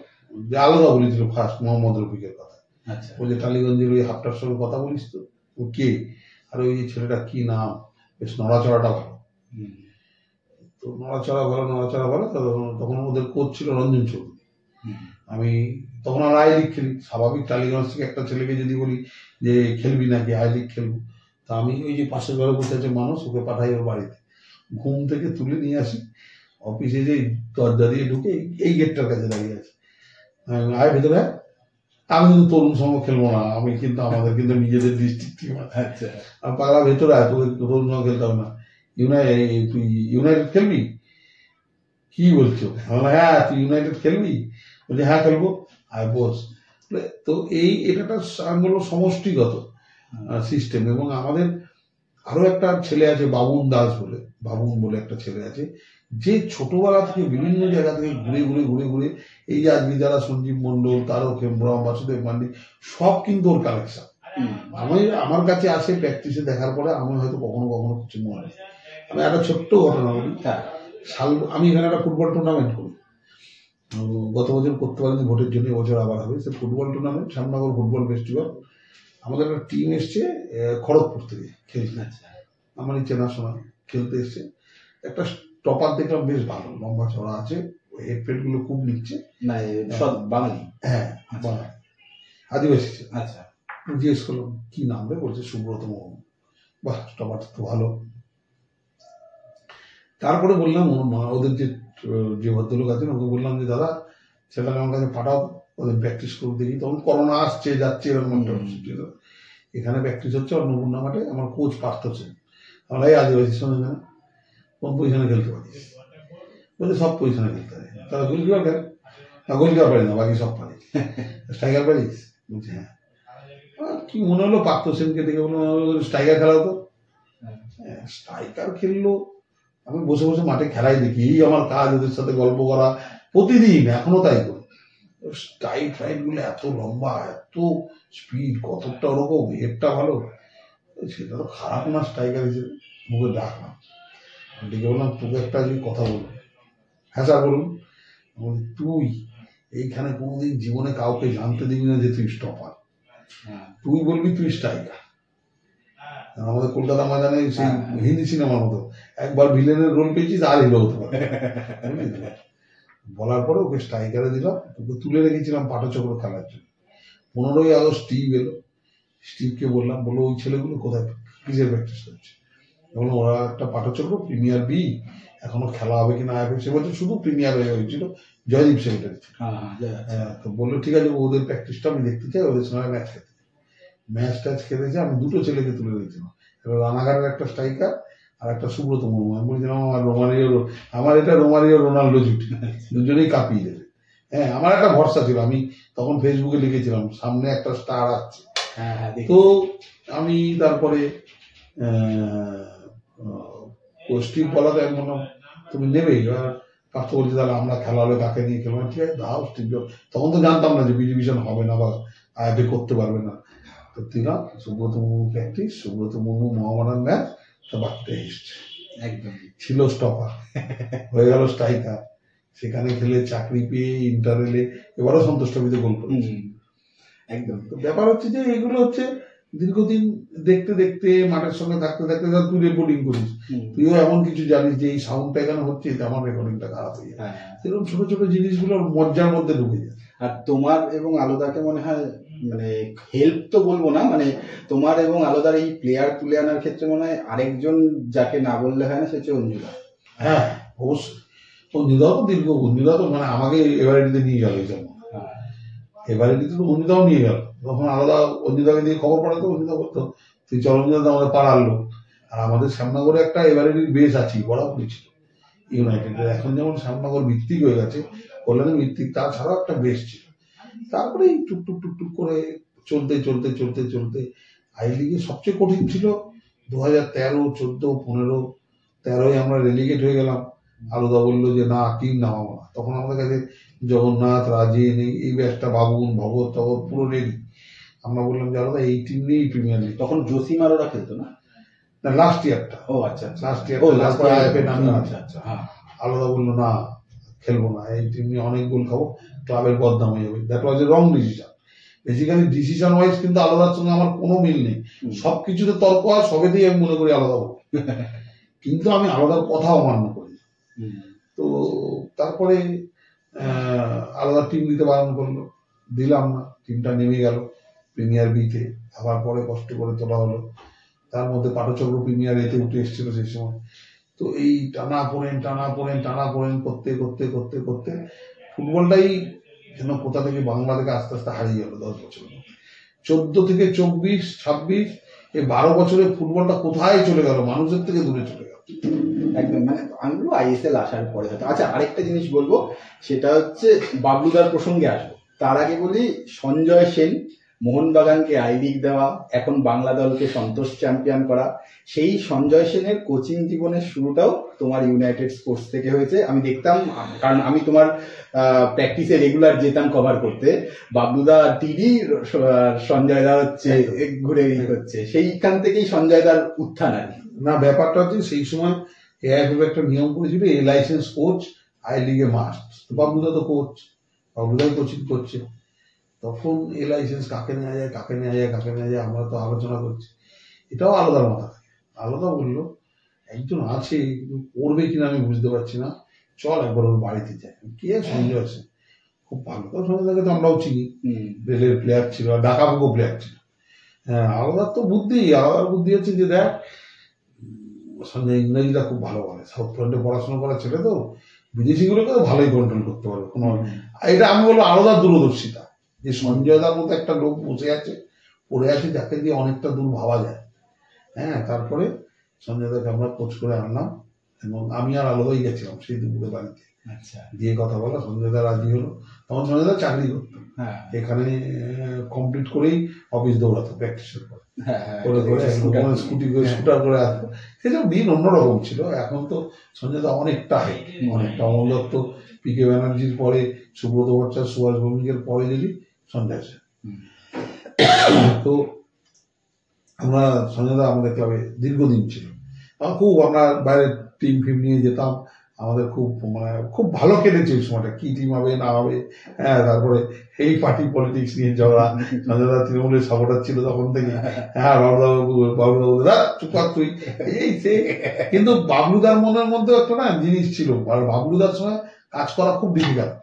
যে আলাদা বলেছিল ফার্স্ট মোহাম্মদ রফিকের কথা, আচ্ছা, ওই যে টালিগঞ্জের ওই হাফটার সঙ্গে কথা বলিস তো, ও কে, আর ওই যে ছেলেটা কি নাম, বেশ নড়াচড়াটা ভালো, তো নড়াচড়া ভালো। তখন ওদের কোচ ছিল রঞ্জন চৌধুরী। আমি তখন আর আই লিগ খেলি, স্বাভাবিক টালিগঞ্জ থেকে একটা ছেলেকে যদি বলি যে খেলবি নাকি, আই লিগ খেলবো, তা আমি ওই যে পাশের ঘরে বসে আছে মানুষ, ওকে পাঠাই ওর বাড়িতে, ঘুম থেকে তুলে নিয়ে আসি, অফিসে যে দরজা দিয়ে ঢুকে এই গেটটার কাছে দাঁড়িয়ে আছে, আয় ভেতরে। আমি কিন্তু তরুণ সঙ্গে খেলবো না, আমি কিন্তু আমাদের কিন্তু নিজেদের ডিস্ট্রিক্ট টিম আছে। আচ্ছা, আমি পাগলা ভেতরে আয়, তোকে তরুণ সঙ্গে খেলতে হবে না, তুই ইউনাইটেড খেলবি, কি বলছো? হ্যাঁ, তুই ইউনাইটেড খেলবি, বলছি হ্যাঁ খেলবো, আয় বস। তো এটা আমি বলবো সমষ্টিগত সিস্টেম। এবং আমাদের আরো একটা ছেলে আছে বাবুন বলে একটা ছেলে আছে, যে ছোটবেলা থেকে বিভিন্ন জায়গা থেকে ঘুরে এই যে আজকে যারা সঞ্জীব মন্ডল, তারক হেমব্রম, বাসুদেব মান্ডি, সব কিন্তু ওর কালেকশন। আমার কাছে আসে প্র্যাকটিসে দেখার পরে, আমি হয়তো কখনো কিছু মনে হয়। আমি একটা ছোট্ট ঘটনা বলি, আমি এখানে একটা ফুটবল টুর্নামেন্ট করি, গত বছর করতে পারিনি ভোটের জন্য, এবছর আবার হবে। সে football tournament, Shyamnagar football festival. আমাদের একটা টিম এসছে খড়গপুর থেকে খেলতে, আমারই চেনাশোনা, খেলতে এসছে। একটা টপার দেখলাম বেশ ভালো, লম্বা চড়া আছে, হেড প্লেট গুলো খুব নিচ্ছে, বাঙালি, হ্যাঁ আদিবাসী। আচ্ছা, জিজ্ঞেস করলাম কি নাম রে, বলছে সুব্রত মোহন। বাহ, টপার তো ভালো। তারপরে বললাম ওদের যে ভদ্রলোক আছেন, ওকে বললাম যে দাদা সেটাকে আমার কাছে পাঠাও, ওদের প্র্যাকটিস করে দেখি। তখন করোনা আসছে যাচ্ছে, এরকম একটা এখানে প্র্যাকটিস হচ্ছে অন্নপূর্ণা মাঠে। আমার কোচ পার্থ সেন, আমরা এই আদিবাসীর সঙ্গে না কোন পজিশনে খেলতে পারিস, বলে সব পজিশনে খেলতে পারি। তারা গোলকিপার খেলে, গোলকিপার পারি না, বাকি সব পারি। স্ট্রাইকার পারিস? বলছে হ্যাঁ। কি মনে হলো পার্থ সেনকে দেখে বললো স্ট্রাইকার খেলা হতো। স্ট্রাইকার খেললো, আমি বসে বসে মাঠে খেলাই দেখি, এই আমার কাজ ওদের সাথে গল্প করা প্রতিদিন, এখনো তাই করি। স্ট্রাইক ফাইট গুলো এত লম্বা, এত স্পিড, কতটা ওরকম, হেডটা ভালো, সেটা তো খারাপ না স্ট্রাইকার হিসেবে। মুখে ডাকলাম, ডেকে বললাম তোকে একটা যদি কথা বলবো। হ্যাঁ স্যার বলুন। তুই এইখানে কোনোদিন জীবনে কাউকে জানতে দিবি না যে তুই স্টপার, তুই বলবি তুই স্ট্রাইকার। আমাদের কলকাতা ময়দানে সেই হিন্দি সিনেমার মতো একবার ভিলেনের রোল পেয়েছিস আর হিরো হতে পারে। বলার পরে ওকে স্ট্রাইকারে দিলাম, ওকে তুলে রেখেছিলাম পাটচক্র খেলার জন্য। 15ই আগস্ট স্টিভ এলো, স্টিভকে বললাম, বলো ওই ছেলেগুলো কোথায় কিসের প্র্যাকটিস করছে? বললাম ওরা একটা পাটচক্র প্রিমিয়ার বি, এখনো খেলা হবে কিনা হবে। সে বলছে শুধু প্রিমিয়ার হয়ে হয়েছিল, জয়দীপ সেক্রেটারি। তো বললো ঠিক আছে, ওদের প্র্যাকটিসটা আমি দেখতে চাই, ওদের সঙ্গে ম্যাচ খেতে। ম্যাচ ট্যাচ খেলেছে, আমি দুটো ছেলেকে তুলে দিয়েছিলাম, রানাঘাটের একটা স্ট্রাইকার আর একটা সুব্রত মুর্মু। আমি বলছিলাম আমার এটা রোমারিও রোনাল্ডো জুটি, দুজনেই কাঁপিয়ে দেবে। হ্যাঁ, আমার একটা ভরসা ছিল, আমি তখন ফেসবুকে লিখেছিলাম সামনে একটা স্টার আসছে। তো আমি তারপরে স্টিভ বলাতে আমি বললাম তুমি নেবে। এবার পার্থ বলছে তাহলে আমরা খেলা হলে কাকে নিয়ে খেলবো? ঠিক আছে দাও স্টিভ। তখন তো জানতাম না যে বি ডিভিশন হবে না বা আইএফএ করতে পারবে না। তো দিলাম সুব্রত মুর্মু প্র্যাকটিস, সুব্রত মুর্মু মহামারান ম্যাচ, তো বাড়তে এসছে একদম ছিল স্টপার, হয়ে গেল স্ট্রাইকার। সেখানে খেলে চাকরি পেয়ে ইন্টারেলে এবারও সন্তোষ ট্রফিতে গোল করেছি একদম। তো ব্যাপার হচ্ছে যে এগুলো হচ্ছে দীর্ঘদিন দেখতে দেখতে, মাঠের সঙ্গে থাকতে থাকতে, তুই রেকর্ডিং করিস, তুইও এমন কিছু জানিস যে এই সাউন্ডটা এখানে হচ্ছে, এটা আমার রেকর্ডিংটা খারাপ হয়ে যায়। সেরকম ছোট ছোট জিনিসগুলো মজ্জার মধ্যে ঢুকে যায়। আর তোমার এবং আলাদাকে মনে হয় মানে হেল্প তো বলবো না, মানে তোমার এবং আলাদার এই প্লেয়ার তুলে আনার ক্ষেত্রে মনে হয় আরেকজন যাকে না বললে হয় না, সে হচ্ছে অঞ্জুদা। হ্যাঁ অবশ্যই, অঞ্জুদাও তো দীর্ঘ, অঞ্জুদা তো মানে আমাকে এভারেটিতে নিয়ে গেল, এই জন্য এভারেটিতে তো অঞ্জুদাও নিয়ে গেল। তখন আলাদা অঞ্জুদাকে দিয়ে খবর পড়াতো, অঞ্জুদা বলতো তুই চল, অঞ্জুদা আমাদের পাড়ার লোক। আর আমাদের শ্যামনগরে একটা এভারেটির বেস আছে, বরাবরই ছিল ইউনাইটেডের। এখন যেমন শ্যামনগর ভিত্তিক হয়ে গেছে, কল্যাণী ভিত্তিক, তাছাড়াও একটা বেস ছিল। তারপরে টুকটুক টুকটুক করে চলতে চলতে চলতে চলতে আই লিগে সবচেয়ে কঠিন ছিল 2013, 14, 15, 13 আমরা রেলিগেট হয়ে গেলাম। আলাদা বললো যে না টিম নামাবো না। তখন আমাদের কাছে জগন্নাথ, রাজেন, এই ব্যাচটা, বাবুন, ভগত টগত পুরো রেডি। আমরা বললাম যে আলাদা এই টিম নিয়েই প্রিমিয়ার লিগ। তখন জসিমার ওরা খেলতো না, লাস্ট ইয়ারটা। ও আচ্ছা, লাস্ট ইয়ার আলাদা বললো না খেলবো না, এই টিম নিয়ে অনেক গোল খাবো, ক্লাবের বদনাম হয়ে যাবে। That was A wrong decision. Basically decision wise কিন্তু আলাদার সঙ্গে আমার কোনো মিল নেই, সবকিছুতে তর্ক হয়, সবেতেই আমি মনে করি আলাদা হোক, কিন্তু আমি আলাদার কথাও অমান্য করি। তো তারপরে আলাদা টিম দিতে বারণ করলো, দিলাম না, টিমটা নেমে গেল প্রিমিয়ার বিতে। আবার পরে কষ্ট করে তোলা হলো, তার মধ্যে পাটচক্র প্রিমিয়ার এতে উঠে এসেছিল সেই সময়। তো এই টানা পড়েন করতে করতে করতে করতে ফুটবলটাই যেন কোথা থেকে বাংলা থেকে আস্তে আস্তে হারিয়ে গেল 10 বছর। 14 থেকে 24, 26, এই 12 বছরে ফুটবলটা কোথায় চলে গেল, মানুষের থেকে দূরে চলে গেল একদম। মানে আমি বলবো আইএসএল আসার পরে হয়তো। আচ্ছা, আরেকটা জিনিস বলবো, সেটা হচ্ছে বাবলুদার প্রসঙ্গে আসবো। তার আগে বলি সঞ্জয় সেন, মোহনবাগানকে আই লিগ দেওয়া, এখন বাংলা দলকে সন্তোষ চ্যাম্পিয়ন করা, সেই সঞ্জয় সেনের কোচিং জীবনের শুরুটাও তোমার ইউনাইটেড স্পোর্টস থেকে হয়েছে। আমি দেখতাম, কারণ আমি তোমার প্র্যাকটিসে রেগুলার যেতাম কভার করতে। বাবলুদা টিভি, সঞ্জয় দা হচ্ছে ঘুরে হচ্ছে, সেইখান থেকেই সঞ্জয় দার উত্থান আর কি। না, ব্যাপারটা হচ্ছে সেই সময় এআইএফএফ একটা নিয়ম করেছিল, এ লাইসেন্স কোচ আই লিগে মাস্ট। বাবলুদা তো কোচ, বাবলুদাই কোচিং করছে। তখন এ লাইসেন্স কাকে নেওয়া যায় আমরা তো আলোচনা করছি। এটাও আলাদা মাথা থাকে। আলাদা বললো একজন আছে, করবে কিনা আমি বুঝতে পারছি না, চল একবার ওর বাড়িতে যাই। কে? সঞ্জয় সেন, খুব ভালো। তো সঞ্জয়কে তো আমরাও চিনি, রেলের প্লেয়ার ছিল, ডাকাবুকো প্লেয়ার ছিল। হ্যাঁ, আলাদার তো বুদ্ধি, আলাদার বুদ্ধি হচ্ছে যে দেখ সঞ্জয় ইংরেজিটা খুব ভালো বলে, সাউথ পয়েন্টে পড়াশোনা করা ছেলে, তো বিদেশিগুলোকে তো ভালোই কন্ট্রোল করতে পারবে। কোনো এটা আমি বলবো আলাদা দূরদর্শিতা, যে সঞ্জয়দার মতো একটা লোক বসে আছে, পড়ে আছে, যাকে দিয়ে অনেকটা দূর ভাবা যায়। হ্যাঁ, তারপরে সঞ্জয় দাকে আমরা কোচ করে আনলাম, এবং আমি আর আলাদাই গেছিলাম সেই দুপুরে বাড়িতে, আচ্ছা, দিয়ে কথা বলা, সঞ্জয় দা রাজি হলো। তখন সঞ্জয় দা চাকরি করতো এখানে, কমপ্লিট করেই অফিস দৌড়াতো প্র্যাকটিসের পর, করে করে স্কুটার করে আসতো। সেসব দিন অন্যরকম ছিল। এখন তো সঞ্জয় দা অনেকটা অমল দত্ত, পিকে ব্যানার্জির পরে সুব্রত ভট্টাচার্য, সুভাষ ভৌমিকের পরে যদি সঞ্জয় আছে। তো আমরা সঞ্জয় দা আমাদের ক্লাবে দীর্ঘদিন ছিল, খুব আমরা বাইরে টিম ফিম নিয়ে যেতাম, আমাদের খুব ভালো কেটেছে ওই সময়টা, কি টিম হবে না হবে। হ্যাঁ, তারপরে এই পার্টি পলিটিক্স নিয়ে ঝগড়া, সঞ্জয় দা তৃণমূলের সাপোর্টার ছিল তখন থেকে। হ্যাঁ, বাবলুদা চুপ কর তুই, এই সে। কিন্তু বাবলুদার মনের মধ্যে একটা না জিনিস ছিল, আর বাবলুদার সঙ্গে কাজ করা খুব ডিফিকাল্ট।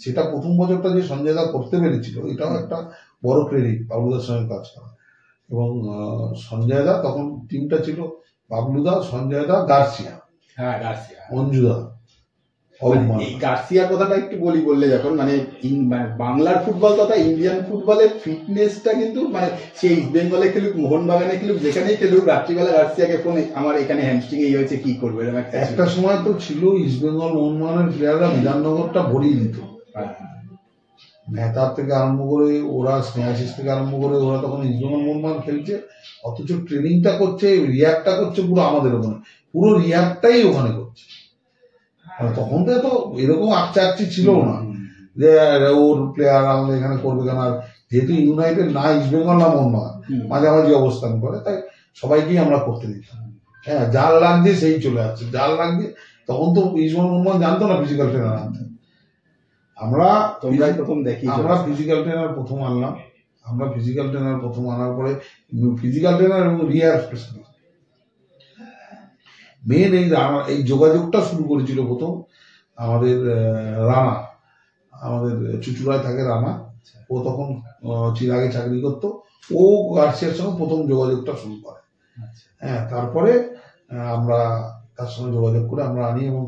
সেটা প্রথম বছরটা যে সঞ্জয় দা করতে পেরেছিল, এটাও একটা বড় ক্রেডিট বাবলুদার সঙ্গে কাজ করা। এবং সঞ্জয় দা তখন টিমটা ছিল বাবলুদা, সঞ্জয় দা, গার্সিয়া, অঞ্জুদা। এই গার্সিয়ার কথাটা একটু বললে যখন মানে বাংলার ফুটবল তথা ইন্ডিয়ান ফুটবলের ফিটনেসটা কিন্তু মানে সে ইস্ট বেঙ্গলে খেলুক, মোহনবাগানে খেলুক, যেখানেই খেলুক, রাত্রিবেলা গার্সিয়াকে ফোন আমার এখানে হ্যামস্ট্রিং এই হয়েছে, কি করবে। একটা সময় তো ছিল ইস্ট বেঙ্গল মোহনবাগানের প্লেয়াররা বিধাননগরটা ভরিয়ে দিত, মেহতাব থেকে আরম্ভ করে ওরা, স্নেহাশিস থেকে আরম্ভ করে ওরা তখন ইস্টবেঙ্গল মোহনবাগান খেলছে, অথচ ট্রেনিংটা করছে, রিহ্যাবটা করছে পুরো আমাদের ওখানে, পুরো রিহ্যাবটাই ওখানে করছে। তখন তো এত এরকম আকচি ছিল না যে ওর প্লেয়ার আমাদের এখানে করবে কেন। আর যেহেতু ইউনাইটেড না ইস্টবেঙ্গল না মোহনবাগান মাঝামাঝি অবস্থান করে, তাই সবাইকেই আমরা করতে দিতাম। হ্যাঁ, যার লাগছে সেই চলে আসছে, যার লাগছে। তখন তো ইস্টবেঙ্গল মোহনবাগান জানতো না ফিজিক্যাল ট্রেনার আনতে। আমরা ফিজিক্যাল ট্রেনার প্রথম আনলাম। আমরা ফিজিক্যাল ট্রেনার প্রথম আনার পরে ফিজিক্যাল ট্রেনার এবং রিহ্যাব স্পেশালিস্ট মেন এই যোগাযোগটা শুরু করেছিল প্রথম আমাদের রানা, আমাদের চুচুড়ায় থাকে রানা, ও তখন চিরাগে চাকরি করতো, ও গার্সিয়ার সঙ্গে প্রথম যোগাযোগটা শুরু করে। হ্যাঁ, তারপরে আমরা তার সঙ্গে যোগাযোগ করে আমরা আনি। এবং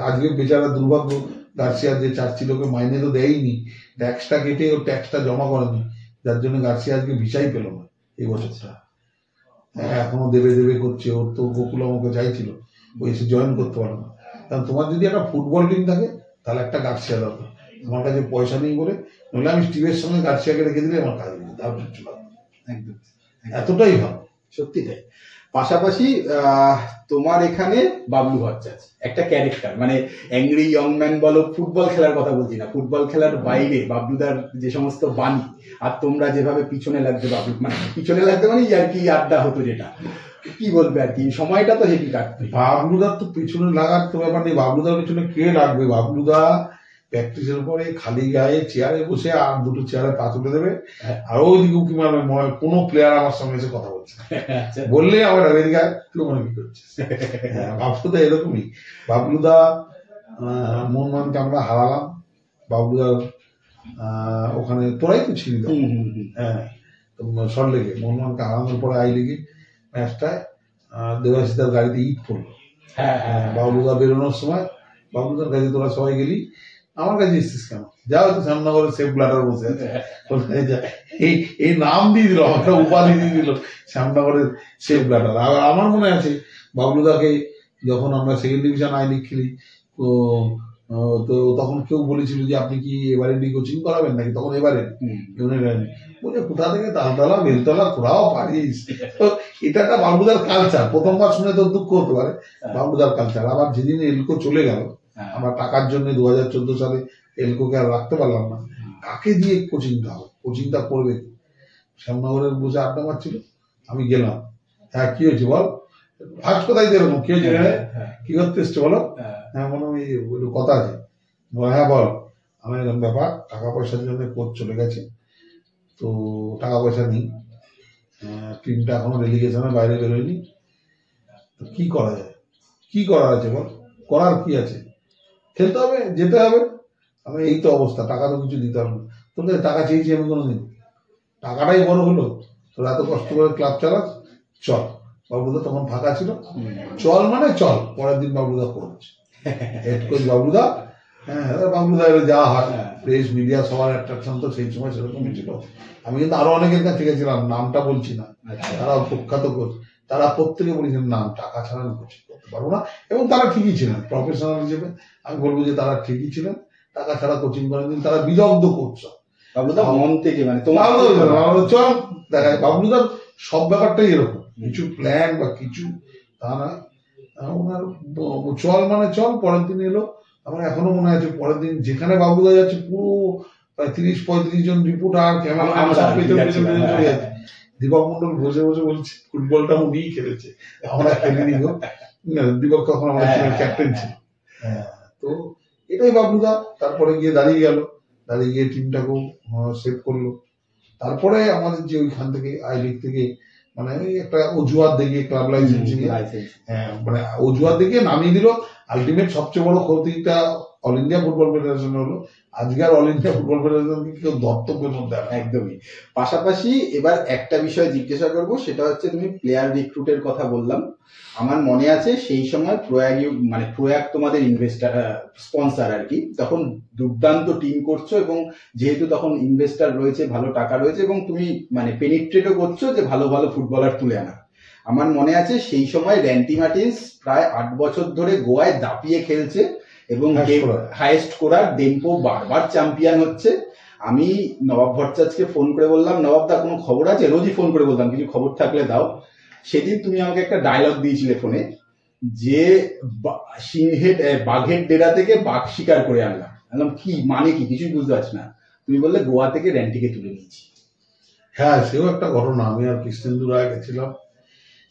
আজকে বেচারা দুর্ভাগ্য, গার্সিয়ার যে চার ছিল ওকে মাইনে তো দেয়নি, ট্যাক্সটা কেটে ও ট্যাক্সটা জমা করেনি, যার জন্য গার্সিয়া আজকে ভিসাই পেল না এই বছরটা। এখনো দেবে করছে। ওর তো গোকুল আমাকে চাইছিল, ও এসে জয়েন করতে পারলো না। কারণ তোমার যদি একটা ফুটবল টিম থাকে তাহলে একটা গার্সিয়া দরকার। আমার কাছে পয়সা নেই বলে, নইলে আমি স্টিভের সঙ্গে গার্সিয়াকে রেখে দিলে আমার কাজ নেই, তারপর চলে একদম এতটাই ভালো, সত্যি তাই। পাশাপাশি তোমার এখানে বাবলু ভট্টাচার্য একটা ক্যারেক্টার, মানে অ্যাংরি ইয়ং ম্যান বলো, ফুটবল খেলার কথা বলছি না, ফুটবল খেলার বাইরে বাবলুদার যে সমস্ত বাণী, আর তোমরা যেভাবে পিছনে লাগতে, বাবলু মানে পিছনে লাগতে মানে আর কি আড্ডা হতো, যেটা কি বলবে আর কি, সময়টা তো হেভি কাটবে। বাবলুদার তো পিছনে লাগার তো ব্যাপার নেই, বাবলুদার পিছনে কে লাগবে? বাবলুদা প্র্যাকটিসের পরে খালি গায়ে চেয়ারে বসে আর দুটো চেয়ারে পা তুলে দেবে, আর ওইদিকে উকি মারবে, কোনো প্লেয়ার আমার সঙ্গে এসে কথা বলছে বললে আমার এদিকে তুই মনে কি করছিস। বাবলুদা এরকমই। বাবলুদা মোহনবাগানকে আমরা হারালাম, বাবলুদার ওখানে তোরাই তো ছিল, হ্যাঁ, সল্টলেকে মোহনবাগানকে হারানোর পরে আই লিগে ম্যাচটায় দেবাশিসদার গাড়িতে ইট পড়লো। বাবলুদা বেরোনোর সময় বাবলুদার কাছে তোরা সবাই গেলি, আমার কাছে এসছিস কেন? যা হয়তো শ্যামনগরের সেফ ব্লাডার বসে আছে, এই নাম দিয়ে দিল, একটা উপাধি দিয়ে দিল শ্যামনগরের সেফ ব্লাডার। আর আমার মনে আছে বাবলুদাকে যখন আমরা সেকেন্ড ডিভিশন আই লিগ খেলি, তো তখন কেউ বলেছিল যে আপনি কি এবারে কোচিং করাবেন নাকি? তখন এবারে বলে কোথা থেকে তালতলা বেলতলা তোরাও পারিস। তো এটা একটা বাবলুদার কালচার। প্রথমবার শুনে তো দুঃখ হতে পারে, বাবলুদার কালচার। আবার যেদিন এলকো চলে গেল, আমরা টাকার জন্য 2014 সালে এলকোকে আর রাখতে পারলাম না, কাকে দিয়ে কোচিংটা হবে, কোচিংটা করবে? শ্যামনগরের বসে আড্ডা মারছিল, আমি গেলাম। হ্যাঁ, কি হয়েছে বল? ফার্স্ট কোথায় এরকম কি হয়েছে, কি করতে এসছে বলো? হ্যাঁ, মনে হয় কথা আছে। হ্যাঁ বল। আমার এরকম ব্যাপার, টাকা পয়সার জন্য কোচ চলে গেছে, তো টাকা পয়সা নেই, টিমটা এখনো রেলিগেশনের বাইরে বেরোয়নি, তো কি করা যায়? কি করার আছে বল? করার কি আছে? খেলতে হবে, যেতে হবে। আমি এই তো অবস্থা, টাকা তো কিছু দিতে হবে না। তোদের টাকা চেয়েছি আমি কোনোদিন? টাকাটাই বড় হলো, তোরা এত কষ্ট করে ক্লাব চালাস, চল। বাবলুদা তখন ফাঁকা ছিল, চল মানে চল। পরের দিন বাবলুদা করছে হেড কোচ বাবলুদা। হ্যাঁ, বাবলুদা যা হয়, প্রেস মিডিয়া সবার অ্যাট্রাকশন তো সেই সময় সেরকমই ছিল। আমি কিন্তু আরো অনেকের কাছে গেছিলাম, নামটা বলছি না, তারা প্রখ্যাত কোচ। তারা প্রত্যেকে বলেছেন না টাকা ছাড়া আমি কোচিং করতে পারবো না, এবং তারা ঠিকই ছিলেন প্রফেশনাল হিসেবে। আমি বলবো যে তারা ঠিকই ছিলেন, টাকা ছাড়া কোচিং করেন, তারা বিদগ্ধ কোচ। বাবলুদা মন থেকে মানে চল দেখায় বাবলুদার সব ব্যাপারটাই এরকম, কিছু প্ল্যান বা কিছু তা না, ওনার চল মানে চল। পরের দিন এলো, আমার এখনো মনে আছে পরের দিন যেখানে বাবলুদা যাচ্ছে পুরো প্রায় 30-35 জন রিপোর্টার ক্যামেরা, দীপক মন্ডল বসে বসে বলছে ফুটবলটা উনিই খেলেছে, আমরা খেলিনি গো। দীপক তখন আমার ক্যাপ্টেন ছিল। তো এটাই বাবলুদা। তারপরে গিয়ে দাঁড়িয়ে গেল, দাঁড়িয়ে গিয়ে টিমটাকেও সেভ করলো। তারপরে আমাদের যে ওইখান থেকে আই লিগ থেকে মানে একটা অজুহাত দেখিয়ে ক্লাব লাইসেন্সিং মানে অজুহাত দেখিয়ে নামিয়ে দিল। আলটিমেট সবচেয়ে বড় ক্ষতিটা অল ইন্ডিয়া ফুটবল ফেডারেশন হলো। আজকে আর অল ইন্ডিয়া ফুটবল ফেডারেশনকে কেউ দর্তব্যের মধ্যে একদমই। পাশাপাশি এবার একটা বিষয় জিজ্ঞাসা করবো, সেটা হচ্ছে তুমি প্লেয়ার রিক্রুটের কথা বললাম, আমার মনে আছে সেই সময় প্রয়াগ তোমাদের ইনভেস্টার স্পন্সর আর কি, তখন দুর্দান্ত টিম করছো এবং যেহেতু তখন ইনভেস্টার রয়েছে, ভালো টাকা রয়েছে এবং তুমি মানে পেনিট্রেটও করছো যে ভালো ভালো ফুটবলার তুলে আনা। আমার মনে আছে সেই সময় র্যান্টি মার্টিন্স প্রায় 8 বছর ধরে গোয়ায় দাপিয়ে খেলছে এবং হাইয়েস্ট স্কোরার। ডেম্পো বারবার চ্যাম্পিয়ন হচ্ছে। আমি নবাব ভট্টাচার্যকে ফোন করে বললাম, নবাব দা কোনো খবর আছে? রোজই ফোন করে বলতাম কিছু খবর থাকলে দাও। সেদিন তুমি আমাকে একটা ডায়লগ দিয়েছিলে ফোনে যে বাঘের ডেরা থেকে বাঘ শিকার করে আনলাম। বললাম কি মানে কি, কিছুই বুঝতে পারছি না। তুমি বললে গোয়া থেকে র্যান্টিকে তুলে নিয়েছি। হ্যাঁ, সেও একটা ঘটনা। আমি আর কৃষ্ণেন্দু রায় গেছিলাম,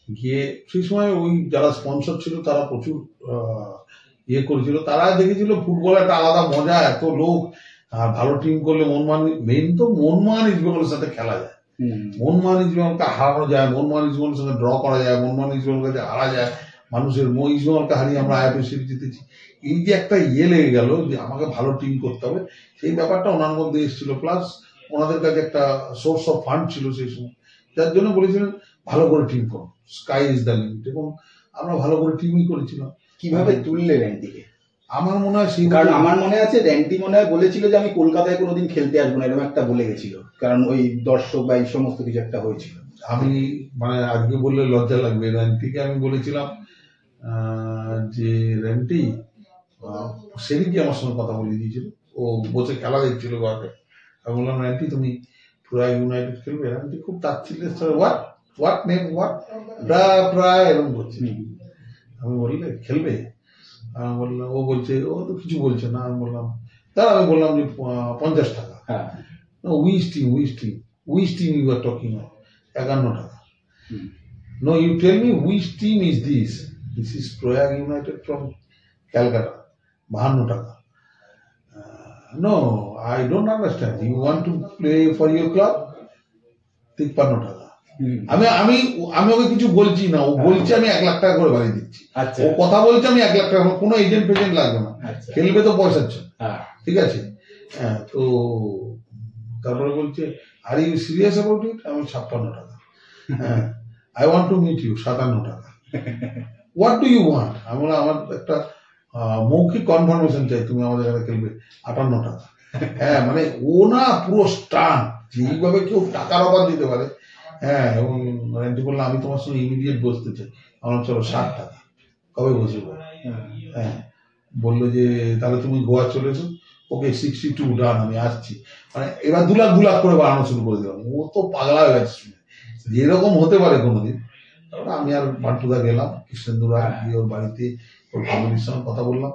গিয়ে সেই সময় ওই যারা স্পন্সর ছিল তারা প্রচুর ইয়ে করেছিল। তারা দেখেছিল ফুটবল একটা আলাদা মজা, এত লোক, আর ভালো টিম করলে মেইন তো মনমান ইস্টবেঙ্গলের সাথে খেলা যায়, মনমান ইস্টবেঙ্গলকে হারানো যায়, মনমান ইস্টবেঙ্গলের সঙ্গে ড্র করা যায়, মনমান ইস্টবেঙ্গলকে হারা যায়। মানুষের ইস্টবেঙ্গলকে হারিয়ে আমরা আইএফএ সিরিজ জিতেছি। এই যে একটা ইয়ে লেগে গেল যে আমাকে ভালো টিম করতে হবে, সেই ব্যাপারটা ওনার মধ্যে এসেছিল। প্লাস ওনাদের কাছে একটা সোর্স অফ ফান্ড ছিল সেই সময়, যার জন্য বলেছিলেন ভালো করে টিম করো, স্কাই ইজ দ্য লিমিট। এবং আমরা ভালো করে টিমই করেছিলাম। কিভাবে তুললে র্যান্টিকে? আমার মনে হয় কারণ আমার মনে আছে র্যান্টি মনে হয় বলেছিল যে আমি কলকাতায় কোনোদিন খেলতে আসবো না, এরকম একটা বলে গেছিল, কারণ ওই দর্শক বা এই সমস্ত কিছু একটা হয়েছিল। আমি মানে আজকে বললে লজ্জা লাগবে, র্যান্টিকে আমি বলেছিলাম যে র্যান্টি সেদিনকে আমার সঙ্গে কথা বলে দিয়েছিল, ও বসে খেলা দেখছিল গোয়াতে। আমি বললাম র্যান্টি তুমি প্রায় ইউনাইটেড খেলবে? র্যান্টি খুব তাচ্ছিল্যের সাথে হোয়াট নেম হোয়াট প্রায় এরকম করছে। আমি বললে খেলবে? বললাম, ও বলছে ও তো কিছু বলছে না। আমি বললাম আমি বললাম যে 50 টাকা। Which team you are talking of? 51 টাকা। No, you tell me which team is this? This is Prayag united from Calcutta. 52 টাকা। No, I don't understand. You want to play for your club? 53 টাকা। আমি ওকে কিছু বলছি না, ও বলছে আমি 1 লাখ টাকা করে বাড়িয়ে দিচ্ছি। ও কথা বলছে আমি 1 লাখ টাকা, কোনো এজেন্ট ফেজেন্ট লাগবে না, খেলবে তো পয়সার জন্য। ঠিক আছে। হ্যাঁ, তো তারপরে বলছে are you serious about it? আমি 56 টাকা। হ্যাঁ, I want to meet you 57 টাকা। What do you want? আমি বললাম আমার একটা মৌখিক কনফার্মেশন চাই, তুমি আমাদের এখানে খেলবে। 58 টাকা। হ্যাঁ, মানে ও না পুরো স্টান, যেইভাবে কেউ টাকার অফার দিতে পারে। হ্যাঁ, এবং র্যান্টি বললাম আমি তোমার সঙ্গে ইমিডিয়েট বসতে চাই। আমার চলো 60 টাকা। কবে বসবো? হ্যাঁ, বললো যে তাহলে তুমি গোয়া চলেছো। ওকে 62 ডান, আমি আসছি। মানে এবার 2 লাখ করে বাড়ানো শুরু করে দিলাম। ও তো পাগলা হয়ে গেছে শুনে, যেরকম হতে পারে কোনোদিন। তারপরে আমি আর বান্টুদা গেলাম কৃষ্ণেন্দুরা, গিয়ে ওর বাড়িতে ওর ফ্যামিলির সঙ্গে কথা বললাম।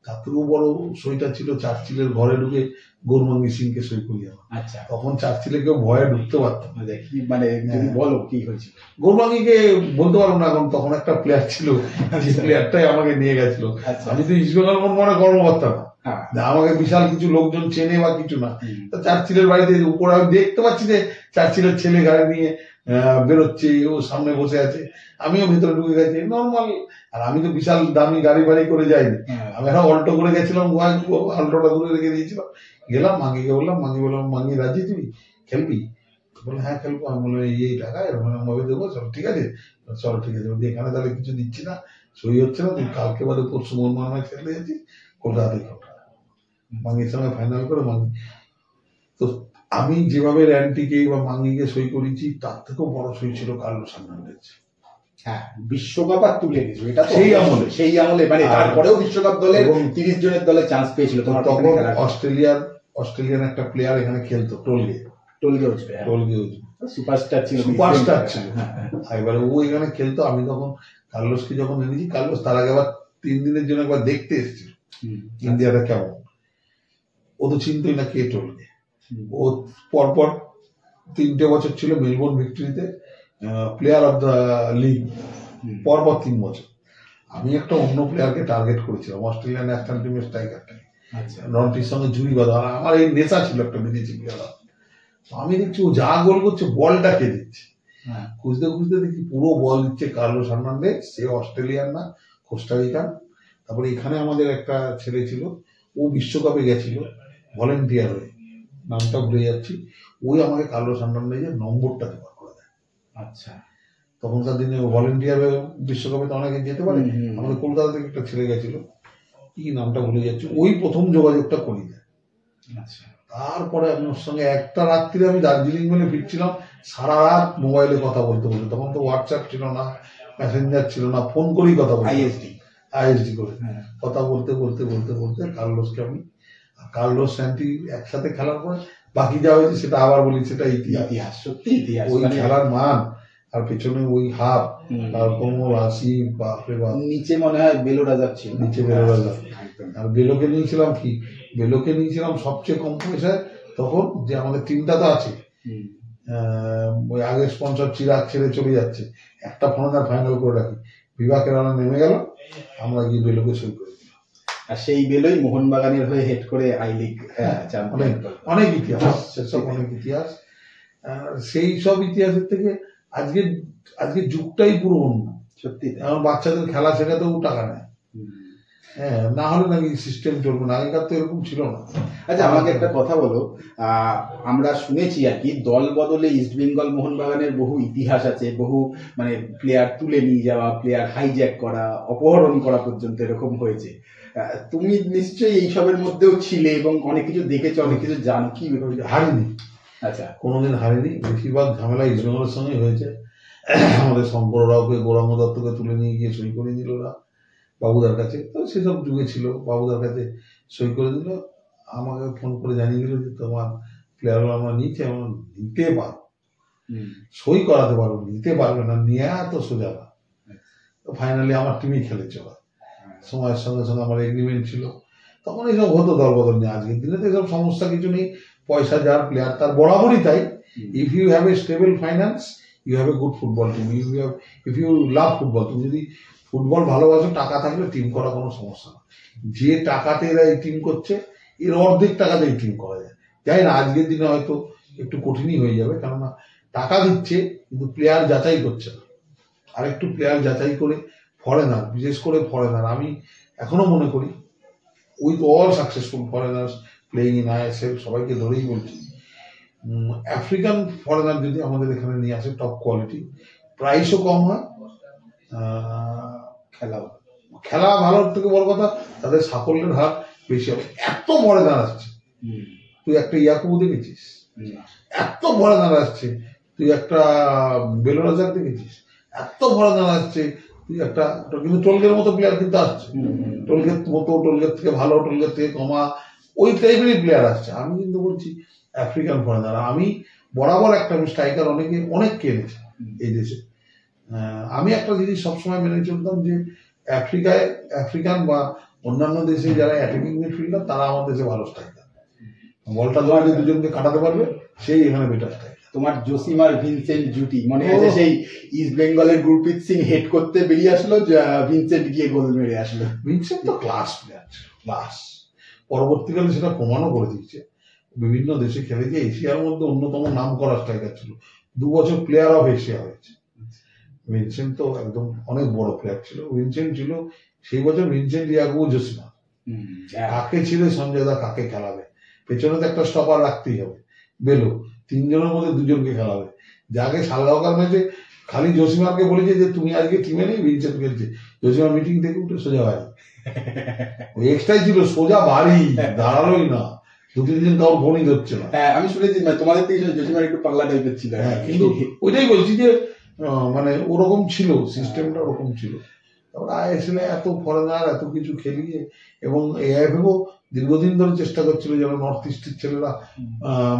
তার থেকেও বড় সইটা ছিল চার্চিলের ঘরে ঢুকে গৌরমাঙ্গি সিংকে সই করি আমার। আচ্ছা, তখন চার্চিলে কেউ ভয়ে ঢুকতে পারতো না। মানে বলো কি হয়েছিল? গৌরমাঙ্গিকে বলতে পারবো না, এখন তখন একটা প্লেয়ার ছিল, যে প্লেয়ারটাই আমাকে নিয়ে গেছিল। আমি তো ইস্টবেঙ্গল মনে কর্মকর্তা না, আমাকে বিশাল কিছু লোকজন চেনে বা কিছু না। চার্চিলের বাড়িতে উপরে আমি দেখতে পাচ্ছি যে চার্চিলের ছেলে গাড়ি নিয়ে বেরোচ্ছে, ও সামনে বসে আছে, আমিও ভেতরে ঢুকে গেছি নর্মাল। আর আমি তো বিশাল দামি গাড়ি বাড়ি করে যাইনি, আমি একটা অল্টো করে গেছিলাম, অল্টোটা দূরে রেখে দিয়েছিলাম। গেলাম, মাঙ্গিকে বললাম, মাঙ্গি রাজি তুই খেলবি? বলে হ্যাঁ খেলবো। আমি বললাম এই টাকা এরকম ভাবে দেবো, চলো ঠিক আছে। চলো ঠিক আছে, এখানে তাহলে কিছু দিচ্ছি না, সই হচ্ছে না, তুই কালকে বাদে পরশু মোহনবাগানে খেলতে যাচ্ছিস, কলকাতায় খেলতে। মাঙ্গির সঙ্গে ফাইনাল করে মাঙ্গি। তো আমি যেভাবে র্যান্টিকে বা মাঙ্গিকে সই করেছি, তার থেকেও বড় সই ছিল কার্লোস হার্নান্দেজ। হ্যাঁ, বিশ্বকাপ আর তুলে দিয়েছিল, এটা তো সেই আমলে মানে তারপরেও বিশ্বকাপ দলের 30 জনের দলে চান্স পেয়েছিল। তখন অস্ট্রেলিয়ান একটা প্লেয়ার এখানে খেলতো, টোলগে সুপারস্টার ছিল। এবারে ও এখানে খেলতো। আমি তখন কার্লোসকে যখন এনেছি, কার্লোস তার আগে আবার 3 দিনের জন্য একবার দেখতে এসেছিল ইন্ডিয়াটা কেমন। ও তো চিনতই না কে টোলগে। ও পরপর 3টে বছর ছিল মেলবোর্ন ভিক্টরিতে প্লেয়ার অফ দ্য লিগ, পরপর 3 বছর। আমি একটা অন্য প্লেয়ারকে টার্গেট করেছিলাম, অস্ট্রেলিয়ান ন্যাশনাল টিমের স্ট্রাইকারটা, রন্টির সঙ্গে জুড়ি বাঁধা। আমার এই নেশা ছিল একটা বিদেশি প্লেয়ার। আমি দেখছি ও যা গোল করছে বলটা কে দিচ্ছে, খুঁজতে খুঁজতে দেখি পুরো বল দিচ্ছে কার্লোস হার্নান্দেজ। সে অস্ট্রেলিয়ান না, কোস্টারিকান। তারপরে এখানে আমাদের একটা ছেলে ছিল, ও বিশ্বকাপে গেছিল ভলেন্টিয়ার হয়ে, নামটা ভুলে যাচ্ছি। ওই আমাকে কার্লোস হার্নান্দেজের নম্বরটা জোগাড় করে দেয়। আচ্ছা, তখনকার দিনে ভলেন্টিয়ার হয়ে বিশ্বকাপে তো অনেকে যেতে পারে। আমাদের কলকাতা থেকে একটা ছেলে গেছিল, কি নামটা ভুলে যাচ্ছি, ওই প্রথম যোগাযোগটা করি দেয়। আচ্ছা, তারপরে আমি ওর সঙ্গে একটা রাত্রিরে আমি দার্জিলিং মেলে ফিরছিলাম, সারা রাত মোবাইলে কথা বলতে বলতে। তখন তো হোয়াটসঅ্যাপ ছিল না, মেসেঞ্জার ছিল না, ফোন করেই কথা বলতে, আইএসডি করে কথা বলতে বলতে বলতে বলতে কার্লোসকে আমি, কার্লোস স্যান্টি একসাথে খেলার পরে বাকি যা হয়েছে সেটা আবার বলি, সেটা ইতিহাস। সত্যি ইতিহাস। ওই খেলার মান আর পেছনে ওই হাফ আর কোমর আসি, বাপরে বাপ। নিচে মনে হয় বেলো রাজা ছিল, নিচে বেলো রাজা। আর বেলোকে নিয়েছিলাম কি, বেলোকে নিয়েছিলাম সবচেয়ে কম পয়সায় তখন, যে আমাদের টিমটা তো আছে, ওই আগের স্পন্সর চিরাগ ছেড়ে চলে যাচ্ছে, একটা ফরেনার ফাইনাল করে রাখি, বিভাগের রানা নেমে গেল, আমরা গিয়ে বেলোকে সই করে দিলাম। আর সেই বেলোই মোহনবাগানের হয়ে হেড করে আই লিগ। অনেক ইতিহাস, সেসব অনেক ইতিহাস। সেই সব ইতিহাসের থেকে আজকের যুগটাই পুরো অন্য। সত্যি, এখন বাচ্চাদের খেলা শেখাতেও টাকা নেয়। হ্যাঁ, না হলে নাকি সিস্টেম চলবে না, আগেকার তো এরকম ছিল না। আচ্ছা, আমাকে একটা কথা বলো, আমরা শুনেছি আর কি, দল বদলে ইস্ট বেঙ্গল মোহনবাগানের বহু ইতিহাস আছে, বহু মানে প্লেয়ার তুলে নিয়ে যাওয়া, প্লেয়ার হাইজ্যাক করা, অপহরণ করা পর্যন্ত এরকম হয়েছে। তুমি নিশ্চয়ই এইসবের মধ্যেও ছিলে এবং অনেক কিছু দেখেছো, অনেক কিছু জানো। কি হারিনি? আচ্ছা, কোনোদিন হারিনি। বেশিরভাগ ঝামেলা ইস্ট বেঙ্গলের সঙ্গে হয়েছে। আমাদের শঙ্কর রাওকে, গৌরাঙ্গ দত্তকে তুলে নিয়ে গিয়ে সই করে দিল ওরা বাবুদার কাছে। তো সেসব যুগে ছিল, বাবুদার কাছে সই করে দিল, আমাকে ফোন করে জানিয়ে দিল যে তোমার প্লেয়ারগুলো আমরা নিচ্ছি, আমরা নিতে পারবো, সই করাতে পারবো, নিতে পারবে না, নিয়ে এত সোজা না। তো ফাইনালি আমার টিমই খেলেছে ওরা। সময়ের সঙ্গে সঙ্গে আমার এগ্রিমেন্ট ছিল, তখন এইসব হতো দল বদল নিয়ে। আজকের দিনে তো এসব সমস্যা কিছু নেই, পয়সা যার প্লেয়ার তার, বরাবরই তাই। If you have a stable finance, you have a good football team. If you love football, তুমি যদি ফুটবল ভালোবাসো, টাকা থাকলে টিম করা কোনো সমস্যা না। যে টাকাতে এরা এই টিম করছে, এর অর্ধেক টাকাতে এই টিম করা যায়। যাই না, আজকের দিনে হয়তো একটু কঠিনই হয়ে যাবে, কেননা টাকা দিচ্ছে কিন্তু প্লেয়ার যাচাই করছে না। আর একটু প্লেয়ার যাচাই করে, ফরেনার, বিশেষ করে ফরেনার, আমি এখনো মনে করি with all successful foreigners playing in ISL, সবাইকে ধরেই বলছি, আফ্রিকান ফরেনার যদি আমাদের এখানে নিয়ে আসে টপ কোয়ালিটি, প্রাইসও কম হয়, খেলা ভালোর থেকে বড় কথা তাদের সাফল্যের হার বেশি হবে। এত ফরেনার আসছে, তুই একটা ইয়াকুবু দেখেছিস? এত ফরেনার আসছে। তুই একটা বেলোরাজার দেখেছিস? এত ফরেনার আসছে। তুই একটা, কিন্তু টোলগের মতো প্লেয়ার কিন্তু আসছে, টোলগের মতো, টোলগের থেকে ভালো, টোলগের থেকে কমা, ওই টাইপেরই প্লেয়ার আসছে। আমি কিন্তু বলছি আফ্রিকান ফরেনার। আমি বরাবর একটা স্ট্রাইকার অনেক কিনেছি এই দেশে। আমি একটা জিনিস সবসময় মেনে চলতাম যে আফ্রিকান বা অন্যান্য দেশে যারা অ্যাটাকিং মিডফিল্ডার, তারা আমার দেশে ভালো স্ট্রাইকার। বলটা ধরে যে দুজনকে কাটাতে পারবে, সেই এখানে বেটার স্ট্রাইকার। তোমার জসিমার ভিনসেন্ট জুটি মনে আছে? সেই ইস্ট বেঙ্গলের গুরপ্রীত সিং হেড করতে বেরিয়ে আসলো, ভিনসেন্ট গিয়ে গোল মেরে আসলো। ভিনসেন্ট তো ক্লাস প্লেয়ার ছিল, ক্লাস। পরবর্তীকালে সেটা প্রমাণও করে দিচ্ছে, বিভিন্ন দেশে খেলে যে এশিয়ার মধ্যে অন্যতম নাম করা স্ট্রাইকার ছিল। 2 বছর প্লেয়ার অফ এশিয়া হয়েছে। ভিনসেন্ট তো একদম অনেক বড় প্লেয়ার ছিল। ভিনসেন্ট ছিল সেই বছর, ভিনসেন্ট, ইয়াকুবু, জসিমা। কাকে ছিঁড়ে সঞ্জয় দা কাকে খেলাবে? পেছনে তো একটা স্টপার রাখতেই হবে, বেলো। 3 জনের মধ্যে 2 জনকে খেলাবে। যাকে সালগাঁওকার ম্যাচে খালি জসিমাকে বলেছে যে তুমি আজকে টিমে নেই, ভিনসেন্ট খেলছে। জসিমা মিটিং থেকে উঠে সোজা বাড়ি, ওই এক্সট্রাই ছিল, সোজা বাড়ি, দাঁড়ালোই না। 2-3 দিন কারোর ফোনই ধরছে না। আমি শুনেছি তোমাদের থেকে জসিমার একটু পাগলা টাইপের ছিল। কিন্তু ওইটাই বলছি যে মানে ওরকম ছিল, সিস্টেমটা ওরকম ছিল। তারপর আইএসএল এত ফরেনার এত কিছু খেলিয়ে, এবং এআইএফও দীর্ঘদিন ধরে চেষ্টা করছিল যেন নর্থ ইস্টের ছেলেরা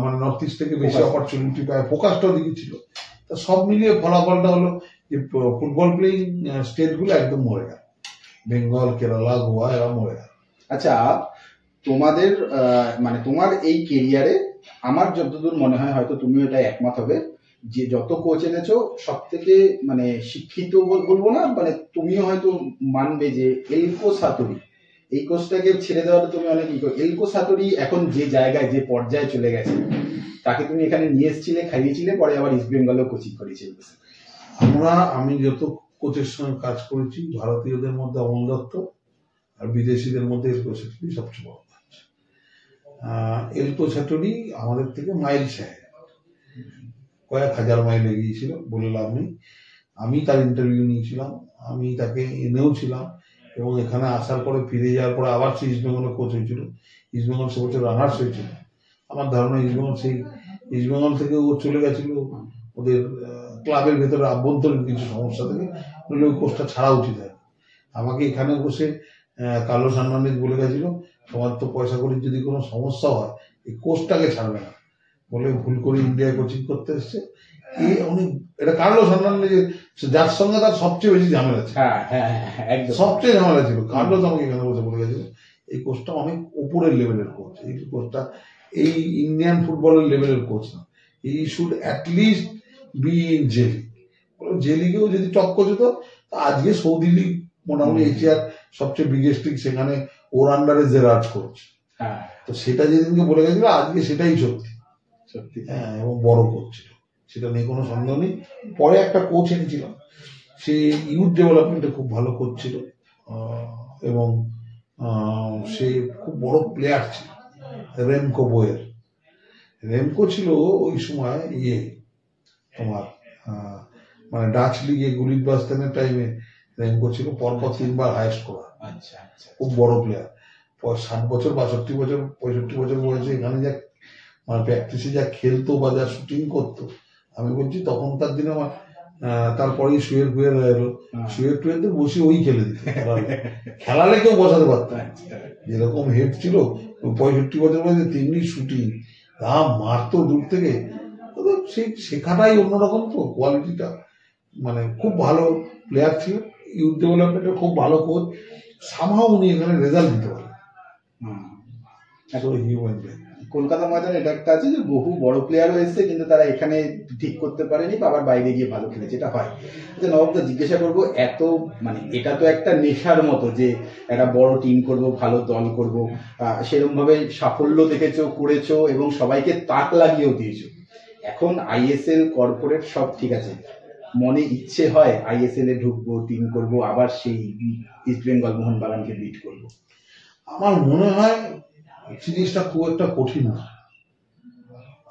মানে নর্থ ইস্ট থেকে বেশি অপরচুনিটি পায়, ফোকাসটাও দিকে ছিল। তা সব মিলিয়ে ফলাফলটা হলো যে ফুটবল প্লেয়িং স্টেটগুলো একদম মরে গেল, বেঙ্গল, কেরালা, গোয়া এরা মরে গেল। আচ্ছা, তোমাদের মানে তোমার এই কেরিয়ারে আমার যতদূর মনে হয়, হয়তো তুমিও এটা একমত হবে, যে যত কোচ এনেছো সব থেকে মানে শিক্ষিত বলবো না, মানে তুমিও হয়তো মানবে যে এলকো সাতুরি, এই কোচটাকে ছেড়ে দেওয়াটা তুমি অনেক এলকো সাতুরি এখন যে জায়গায় যে পর্যায়ে চলে গেছে, তাকে তুমি এখানে নিয়ে এসেছিলে, খাইয়েছিলে, পরে আবার ইস্ট বেঙ্গলেও কোচিং করেছিলে। আমি যত কোচের সঙ্গে কাজ করেছি, ভারতীয়দের মধ্যে অমল দত্ত আর বিদেশিদের মধ্যে এলকো সাটুরি সবচেয়ে বড় কাজ। এলকো সাটুরি আমাদের থেকে মাইল সাহেব, কয়েক হাজার মাইল এগিয়েছিল, বলে লাভ নেই। আমি তার ইন্টারভিউ নিয়েছিলাম, আমি তাকে এনেও ছিলাম, এবং এখানে আসার পরে ফিরে যাওয়ার পরে আবার সে ইস্টবেঙ্গলে কোচ হয়েছিল। ইস্টবেঙ্গল সে বছর রানার্স হয়েছিল। আমার ধারণা ইস্টবেঙ্গল থেকে ও চলে গেছিল ওদের ক্লাবের ভেতরে আভ্যন্তরীণ কিছু সমস্যা থেকে, নইলে ওই কোচটা ছাড়া উচিত হয়। আমাকে এখানে বসে কার্লোস হার্নান্দেজ বলে গেছিল, তোমার তো পয়সা করির যদি কোনো সমস্যা হয় এই কোচটাকে ছাড়বে না, বলে ভুল করে ইন্ডিয়ায় কোচিং করতে এসছে। এটা কার্লোস হার্নান্দেজ, যার সঙ্গে তার সবচেয়ে বেশি ঝামেলা ছিল, সবচেয়ে ঝামেলা ছিল। কার্লোস আমাকে এখানে বসে বলে গেছিল এই কোচটা অনেক উপরের লেভেলের কোচ, এই কোচটা এই ইন্ডিয়ান ফুটবলের লেভেলের কোচ না, এই should at least be in J league. জে লিগেও যদি টপ কোচ হতো, আজকে সৌদি লিগ মোটামুটি এশিয়ার সবচেয়ে বিগেস্ট লিগ, সেখানে ওর আন্ডারে জেরার্ড কোচ। তো সেটা যেদিনকে বলে গেছিল, আজকে সেটাই সত্যি সত্যি। হ্যাঁ, এবং বড় কোচ ছিল, সেটা নিয়ে কোনো সন্দেহ নেই। পরে একটা কোচ এনেছিলাম, সে ইউথ ডেভেলপমেন্টে খুব ভালো কোচ ছিল, এবং সে খুব বড় প্লেয়ার ছিল, রেমকো বোয়ের। রেমকো ছিল ওই সময় তোমার মানে ডাচ লিগে গুলিত বাস্তানের টাইমে রেমকো ছিল পরপর 3 বার হাইয়েস্ট স্কোরার। আচ্ছা, খুব বড় প্লেয়ার। 60 বছর 62 বছর 65 বছর বয়সে এখানে যা মানে প্র্যাকটিসে যা খেলতো বা যা শুটিং করতো, আমি বলছি তখনকার দিনে আমার তারপরেই শুয়ের এলো, শুয়ের টুয়েরদের বসে ওই খেলে দিত, খেলালে কেউ বসাতে পারত না। যেরকম হেড ছিল 65 বছর বয়সে, তেমনি শুটিং, মারতো দূর থেকে। সেই শেখাটাই অন্যরকম, তো কোয়ালিটিটা মানে খুব ভালো প্লেয়ার ছিল, ইউথ ডেভেলপমেন্টের খুব ভালো কোচ। সামহাও উনি এখানে রেজাল্ট দিতে পারেন। কলকাতা ময়দানে এটা একটা আছে যে বহু বড় প্লেয়ারও এসছে, কিন্তু তারা এখানে ঠিক করতে পারেনি, বা আবার বাইরে গিয়ে ভালো খেলেছে, এটা হয়। নবাবদা জিজ্ঞাসা করবো, এত মানে এটা তো একটা নেশার মতো যে একটা বড় টিম করব, ভালো দল করব, সেরকম ভাবে সাফল্য দেখেছো, করেছো, এবং সবাইকে তাক লাগিয়েও দিয়েছো। এখন আইএসএল কর্পোরেট সব ঠিক আছে, মনে ইচ্ছে হয় আইএসএল এ ঢুকবো, টিম করব, আবার সেই ইস্ট বেঙ্গল মোহনবাগানকে বিট করব। আমার মনে হয় জিনিসটা খুব একটা কঠিন না।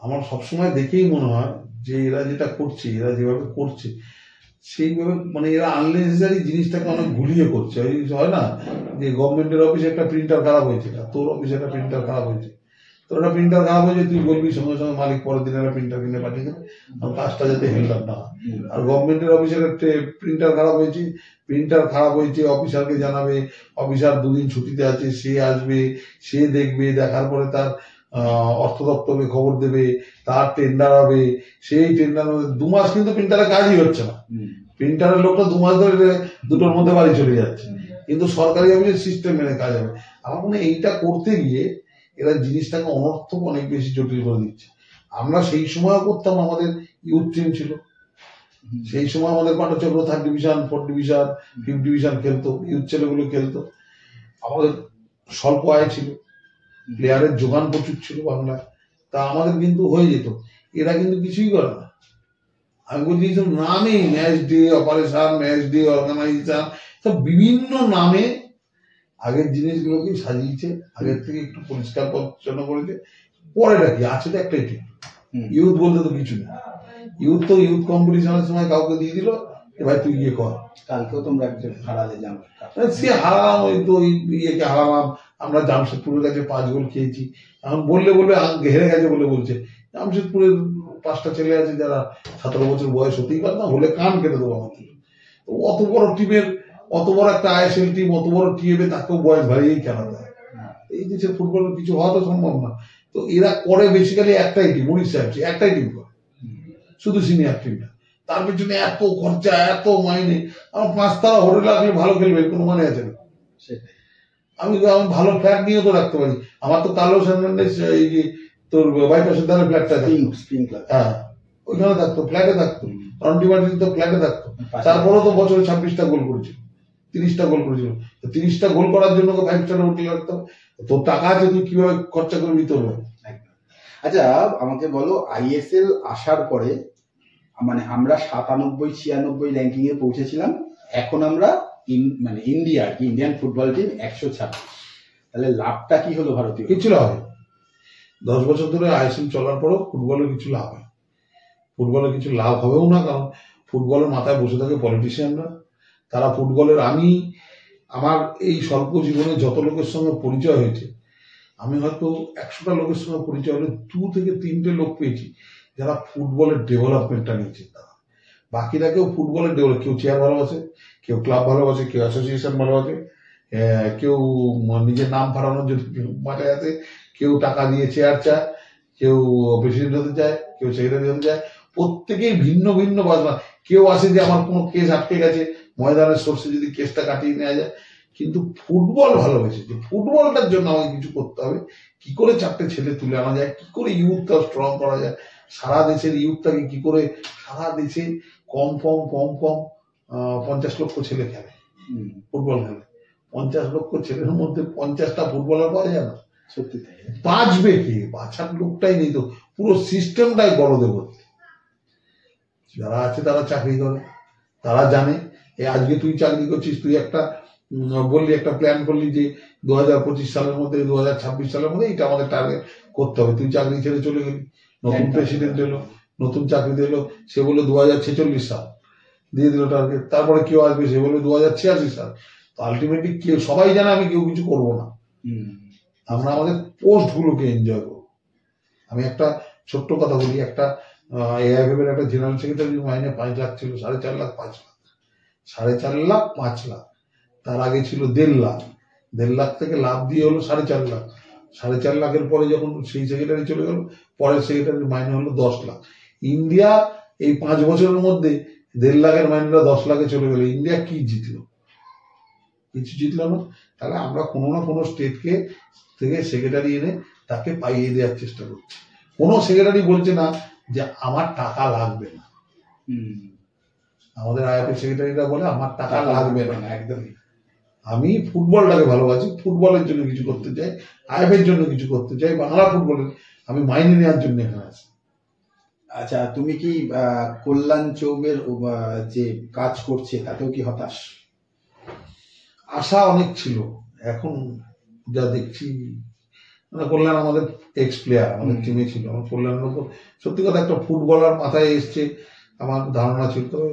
আমার সবসময় দেখেই মনে হয় যে এরা যেটা করছে, এরা যেভাবে করছে সেইভাবে মানে এরা আননেসেসারি জিনিসটাকে অনেক গুলিয়ে করছে। হয় না যে গভর্নমেন্টের অফিসে একটা প্রিন্টার খারাপ হয়েছে, তোর অফিসে একটা প্রিন্টার খারাপ হয়েছে, তোর একটা প্রিন্টার খারাপ হয়েছে, তুই বলবি সঙ্গে সঙ্গে মালিক পরের দিন একটা প্রিন্টার কিনে পাঠিয়ে দেবে, কাজটা যাতে হেল্ডার না হয়। আর গভর্নমেন্টের অফিসের একটা প্রিন্টার খারাপ হয়েছে, অফিসারকে জানাবে, অফিসার 2 দিন ছুটিতে আছে, সে আসবে, সে দেখবে, দেখার পরে তার অর্থ দপ্তরকে খবর দেবে, তার টেন্ডার হবে, সেই টেন্ডার 2 মাস কিন্তু প্রিন্টারের কাজই হচ্ছে না, প্রিন্টারের লোকটা 2 মাস ধরে দুটোর মধ্যে বাড়ি চলে যাচ্ছে, কিন্তু সরকারি অফিসের সিস্টেম মেনে কাজ হবে। আমার মনে হয় এইটা করতে গিয়ে এরা জিনিসটাকে অনর্থক অনেক বেশি জটিল করে দিচ্ছে। আমরা সেই সময়ও করতাম, আমাদের ইউথ টিম ছিল, সেই সময় আমাদের পাটচক্র 3rd division 4th division 5th division খেলতো, ইউথ ছেলেগুলো খেলতো, আমাদের স্বল্প আয় ছিল, প্লেয়ারের যোগান প্রচুর ছিল বাংলায়, তা আমাদের কিন্তু হয়ে যেত। এরা কিন্তু কিছুই করে না। আমি বলছি সব নামে match day operation, match day organisation, সব বিভিন্ন নামে আগের জিনিসগুলোকে সাজিয়েছে, আগের থেকে একটু পরিষ্কার পরিচ্ছন্ন করেছে। পরেটা কি আছে, তো একটাই ঠিক, ইউথ বলতে তো কিছু না। ইউথ কম্পিটিশনের সময় কাউকে দিয়ে দিল, ভাই তুই গিয়ে কর। কালকেও তোমরা হারালে, সে হারালাম, ওই তো ইয়েকে হারালাম আমরা, জামশেদপুরের কাছে 5 গোল খেয়েছি। এখন বললে হেরে গেছে বলে বলছে, জামশেদপুরের 5টা ছেলে আছে যারা 17 বছর বয়স হতেই পারে না, হলে কান কেটে দেবো আমার। তো অত বড় টিমের, অত বড় একটা আইএসএল টিম, অত বড় টিমে তাকেও বয়স বাড়িয়েই খেলাতে হয়। এই দেশের ফুটবলের কিছু হওয়া তো সম্ভব না। তো এরা করে বেসিক্যালি একটাই টিম, উড়িষ্যা FC একটাই টিম করে, শুধু সিনিয়র টিমটা। তার পেছনে এত খরচা, এত মাইনে। আমার 5 তারা হোটেলে আসলে ভালো খেলবে কোনো মানে আছে না। আমি ভালো ফ্ল্যাট নিয়ে তো রাখতে পারি। আমার তো কার্লোস হার্নান্দেজ এই যে তোর বাইপাসের দ্বারা ফ্ল্যাটটা, হ্যাঁ ওইখানে থাকতো, ফ্ল্যাটে থাকতো। রন্টি মার্টিন তো ফ্ল্যাটে থাকতো। তারপরেও তো বছরে 26টা গোল করেছিল, 30টা গোল করেছিল। 30টা গোল করার জন্য 5 স্টার হোটেল রাখতে হবে। তোর টাকা আছে, তুই কিভাবে খরচা করবি তোর। আচ্ছা আমাকে বলো, আইএসএল আসার পরে মানে আমরা 97-96 র্যাঙ্কিং এ পৌঁছেছিলাম, এখন আমরা মানে ইন্ডিয়া আর কি, ইন্ডিয়ান ফুটবল টিম 126। তাহলে লাভটা কি হলো ভারতীয়? কিছু লাভ হয়। 10 বছর ধরে আইএসএল চলার পরও ফুটবলের কিছু লাভ হয়। ফুটবলের কিছু লাভ হবেও না, কারণ ফুটবলের মাথায় বসে থাকে পলিটিশিয়ানরা। তারা ফুটবলের, আমি আমার এই স্বল্প জীবনে যত লোকের সঙ্গে পরিচয় হয়েছে, আমি হয়তো 100টা লোকের সঙ্গে পরিচয় হলে 2 থেকে 3টে লোক পেয়েছি যারা ফুটবলের ডেভেলপমেন্টটা নিয়ে চিন্তা করে। বাকিরা কেউ ফুটবলের ডেভেলপ, কেউ চেয়ার ভালোবাসে, কেউ ক্লাব ভালোবাসে, কেউ অ্যাসোসিয়েশন ভালোবাসে, কেউ নিজের নাম বাড়ানোর জন্য মাথায় আছে, কেউ টাকা দিয়ে চেয়ার চায়, কেউ প্রেসিডেন্ট হতে চায়, কেউ সেক্রেটারি হতে চায়। প্রত্যেকেই ভিন্ন ভিন্ন বাজনা। কেউ আসে যে আমার কোনো কেস আটকে গেছে, ময়দানের সোর্সে যদি কেসটা কাটিয়ে নেওয়া যায়। কিন্তু ফুটবল ভালোবেসেছে, ফুটবলটার জন্য আমাকে কিছু করতে হবে। কি করে 4টে ছেলে তুলে আনা যায়, কি করে ইউথটা স্ট্রং করা যায়, সারা দেশের ইউথটাকে কি করে, সারা দেশে কম 50 লক্ষ ছেলে খেলে ফুটবল খেলে। 50 লক্ষ ছেলের মধ্যে 50টা ফুটবলার পাওয়া যায় না। সত্যি তাই। বাঁচবে কে? বাঁচার লোকটাই নেই তো, পুরো সিস্টেমটাই বড়দে ভর্তি। যারা আছে তারা চাকরি করে, তারা জানে আজকে তুই চাকরি করছিস, তুই একটা বললি, একটা প্ল্যান করলি যে 2025 সালের মধ্যে, 2026 সালের মধ্যে এটা আমাদের টার্গেট করতে হবে। তুই চাকরি ছেড়ে চলে গেলি, নতুন প্রেসিডেন্ট এলো, নতুন চাকরি দিল, সে বললো 2046 সাল দিয়ে দিল টার্গেট। তারপরে কেউ আসবে, সে বলবে 2086 সাল। তো আলটিমেটলি কেউ, সবাই জানে আমি কেউ কিছু করবো না। আমরা আমাদের পোস্ট গুলোকে এনজয় করবো। আমি একটা ছোট্ট কথা বলি, একটা এআইএফএফ এর একটা জেনারেল সেক্রেটারির মাইনে 5 লাখ ছিল, 4.5 লাখ 5 লাখ, 4.5 লাখ 5 লাখ। তার আগে ছিল 1.5 লাখ, 1.5 লাখ থেকে লাভ দিয়ে হলো 4.5 লাখ। 4.5 লাখের পরে যখন সেই সেক্রেটারি চলে গেল, পরের সেক্রেটারির মাইনে হলো 10 লাখ। ইন্ডিয়া এই 5 বছরের মধ্যে 1.5 লাখের মাইনেটা 10 লাখে চলে গেল। ইন্ডিয়া কি জিতলো? কিছু জিতলো না। তাহলে আমরা কোনো না কোনো স্টেটকে থেকে সেক্রেটারি এনে তাকে পাইয়ে দেওয়ার চেষ্টা করছি। কোনো সেক্রেটারি বলছে না যে আমার টাকা লাগবে না। আমাদের আইএফএ সেক্রেটারিরা বলে আমার টাকা লাগবে না। একদমই। আমি ফুটবলটাকে ভালোবাসি, ফুটবলের জন্য কিছু করতে চাই, আইএফএর জন্য কিছু করতে চাই, বাংলা ফুটবলের আমি মাইনে নেওয়ার জন্য এখানে আছি। আচ্ছা, তুমি কি কল্যাণ চৌবের যে কাজ করছে তাতেও কি হতাশ? আশা অনেক ছিল, এখন যা দেখছি, মানে কল্যাণ আমাদের এক্স প্লেয়ার, আমাদের টিমে ছিল। আমার কল্যাণের উপর সত্যি কথা একটা ফুটবলার মাথায় এসছে আমার ধারণা ছিল। তবে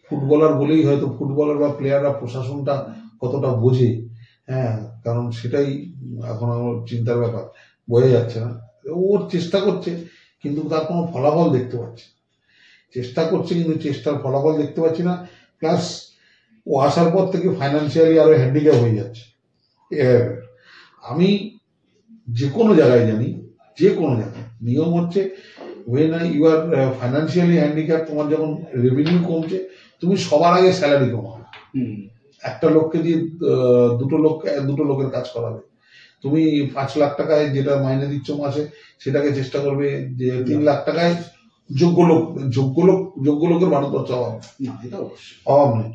ফুটবলার বলেই হয়তো ফুটবলার বা প্লেয়াররা প্রশাসনটা কতটা বোঝে, হ্যাঁ, কারণ সেটাই এখন আমার চিন্তার ব্যাপার, বোঝা যাচ্ছে না। ওর চেষ্টা করছে কিন্তু তার কোনো ফলাফল দেখতে পাচ্ছি না। চেষ্টা করছে কিন্তু চেষ্টার ফলাফল দেখতে পাচ্ছি না। প্লাস ও আসার পর থেকে ফাইন্যান্সিয়ালি আরো হ্যান্ডিক্যাপ হয়ে যাচ্ছে। আমি যে কোনো জায়গায় জানি, যে কোনো জায়গায় নিয়ম হচ্ছে, when you are financially handicapped, তোমার যখন রেভিনিউ কমছে, তুমি সবার আগে স্যালারি কমাবে। একটা লোককে দিয়ে দুটো লোকের কাজ করাবে। তুমি 5 লাখ টাকায় যেটা মাইনে দিচ্ছ মাসে, সেটাকে চেষ্টা করবে যে 3 লাখ টাকায় যোগ্য লোকের ভারতবর্ষ অভাব নেই।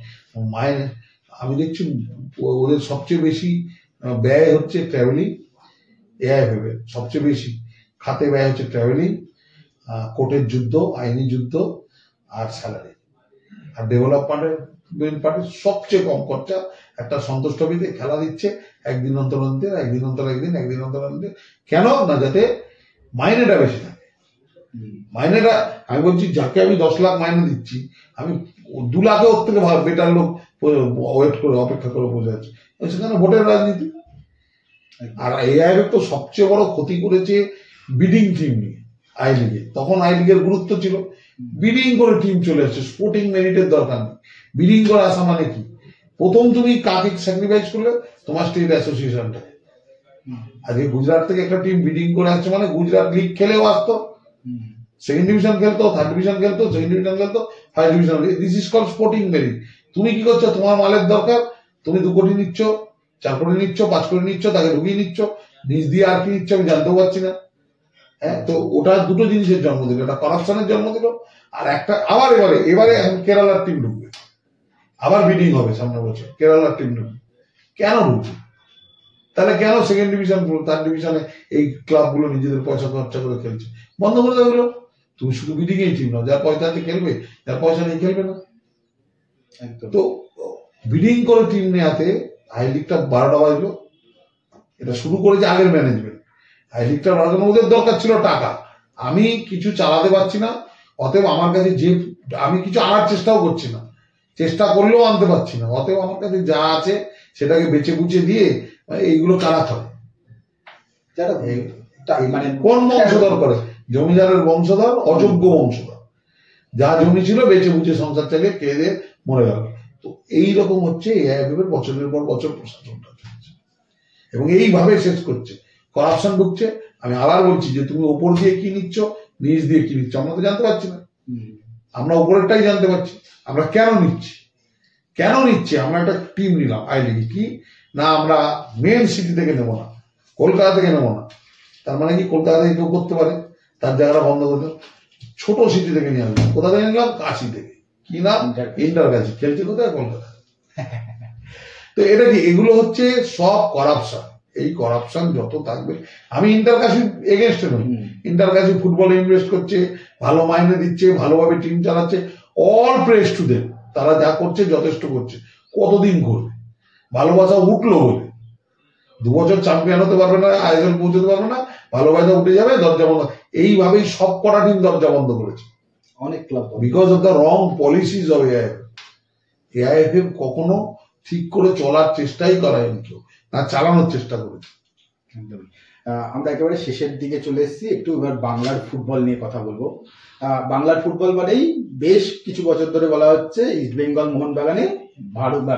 মাইনে আমি দেখছি ওদের সবচেয়ে বেশি ব্যয় হচ্ছে ট্রাভেলিং। এআইএফএফ এর সবচেয়ে বেশি খাতে ব্যয় হচ্ছে ট্রাভেলিং, কোর্টের যুদ্ধ, আইনি যুদ্ধ, আর স্যালারি। আর ডেভেলপমেন্ট পার্টির সবচেয়ে কম খরচা। একটা সন্তোষ ট্রফিতে খেলা দিচ্ছে একদিন অন্তর একদিন। কেন না? যাতে মাইনেটা বেশি থাকে। মাইনেটা আমি বলছি, যাকে আমি 10 লাখ মাইনে দিচ্ছি, আমি 2 লাখে ওর থেকে বেটার লোক ওয়েট করে অপেক্ষা করে বসে আছে। সেখানে ভোটের রাজনীতি। আর এআইএফএফ তো সবচেয়ে বড় ক্ষতি করেছে বিডিং টিম নিয়ে। আই লিগে। তখন আই লিগের গুরুত্ব ছিল, বিডিং করে টিম চলে আসছে, স্পোর্টিং মেরিটের দরকার নেই। বিডিং করে আসা মানে কি, প্রথম তুমি কাকে স্যাক্রিফাইস করলে, তোমার স্টেট অ্যাসোসিয়েশনটা। আজকে গুজরাট থেকে একটা টিম বিডিং করে আসছে মানে গুজরাট লিগ খেলেও আসতো, সেকেন্ড ডিভিশন খেলতো, থার্ড ডিভিশন খেলতো, সেকেন্ড ডিভিশন খেলতো, first division. This is call sporting merit. তুমি কি করছো, তোমার মালের দরকার, তুমি 2 কোটি নিচ্ছ, 4 কোটি নিচ্ছ, 5 কোটি নিচ্ছ, তাকে ঢুকিয়ে নিচ্ছ, নিজ দিয়ে আর কি নিচ্ছ আমি জানতেও পারছি না। হ্যাঁ, তো ওটা দুটো জিনিসের জন্ম দিল, একটা করাপশনের জন্ম দিল, আর একটা আবার এবারে এখন কেরালার টিম ঢুকবে, আবার বিডিং হবে সামনে বছর, কেরালার টিম ঢুকবে। কেন ঢুকবে? তাহলে কেন সেকেন্ড ডিভিশন, থার্ড ডিভিশনে এই ক্লাবগুলো নিজেদের পয়সা খরচা করে খেলছে? বন্ধ করে দেবে। তুমি শুধু বিডিং এই টিম না, যার পয়সা আছে খেলবে, যার পয়সা নেই খেলবে না। তো বিডিং করে টিম নেওয়াতে আই লিগটা 12টা বাজলো। এটা শুরু করেছে আগের ম্যানেজমেন্ট। আই লিগটা বাড়ানোর ওদের দরকার ছিল টাকা, আমি কিছু চালাতে পারছি না, অতএব আমার কাছে আমি কিছু আনার চেষ্টাও করছি না, চেষ্টা করলেও আনতে পারছি না, অতএব আমার কাছে যা আছে সেটাকে বেচে বুচে দিয়ে এইগুলো কারা করে, মানে কোন বংশধর করে? জমিদারের বংশধর, অযোগ্য বংশধর, যা জমি ছিল বেচে বুচে সংসার চালিয়ে খেয়ে দিয়ে মরে গেল। তো এইরকম হচ্ছে এআইএফএফ এর বছরের পর বছর প্রশাসনটা চলছে এবং এইভাবে শেষ করছে, করাপশন ঢুকছে। আমি আবার বলছি যে তুমি ওপর দিয়ে কি নিচ্ছ, নিচ দিয়ে কি নিচ্ছ, আমরা তো জানতে পারছি না। আমরা উপরেরটাই জানতে পারছি, আমরা কেন নিচ্ছি। আমরা একটা টিম নিলাম আই লিগে, কি না আমরা মেন সিটি থেকে নেবো না, কলকাতা থেকে নেবো না। তার মানে কি কলকাতা থেকে কেউ করতে পারে, তার জায়গাটা বন্ধ করে দেবো, ছোট সিটি থেকে নিয়ে আসলাম। কোথা থেকে নিলাম? কাশি থেকে। কি নাম? ইন্টার কাশি। খেলছে কোথায়? কলকাতা। তো এটা কি, এগুলো হচ্ছে সব করাপশন। এই করাপশন যত থাকবে, আমি ইন্টার কাশি এগেনস্টে নই। ইন্টার কাশি ফুটবলে ইনভেস্ট করছে, ভালো মাইনে দিচ্ছে, ভালোভাবে টিম চালাচ্ছে, অল প্রেস টু দেম। তারা যা করছে যথেষ্ট করছে। কতদিন করবে? ভালোবাসা উঠলো বলে 2 বছর চ্যাম্পিয়ন হতে পারবে না, আইএসএল পৌঁছতে পারবে না, ভালোবাসা উঠে যাবে, দরজা বন্ধ। এইভাবেই সব কটা টিম দরজা বন্ধ করেছে অনেক club, because of the wrong policies of AIFF. AIFF কখনো ঠিক করে চলার চেষ্টাই করায়নি কেউ, না চালানোর চেষ্টা করেছে। আমরা একেবারে শেষের দিকে চলে এসেছি, একটু এবার বাংলার ফুটবল নিয়ে কথা বলবো। বাংলার ফুটবল মানেই বেশ কিছু বছর ধরে বলা হচ্ছে ইস্ট বেঙ্গল মোহনবাগানে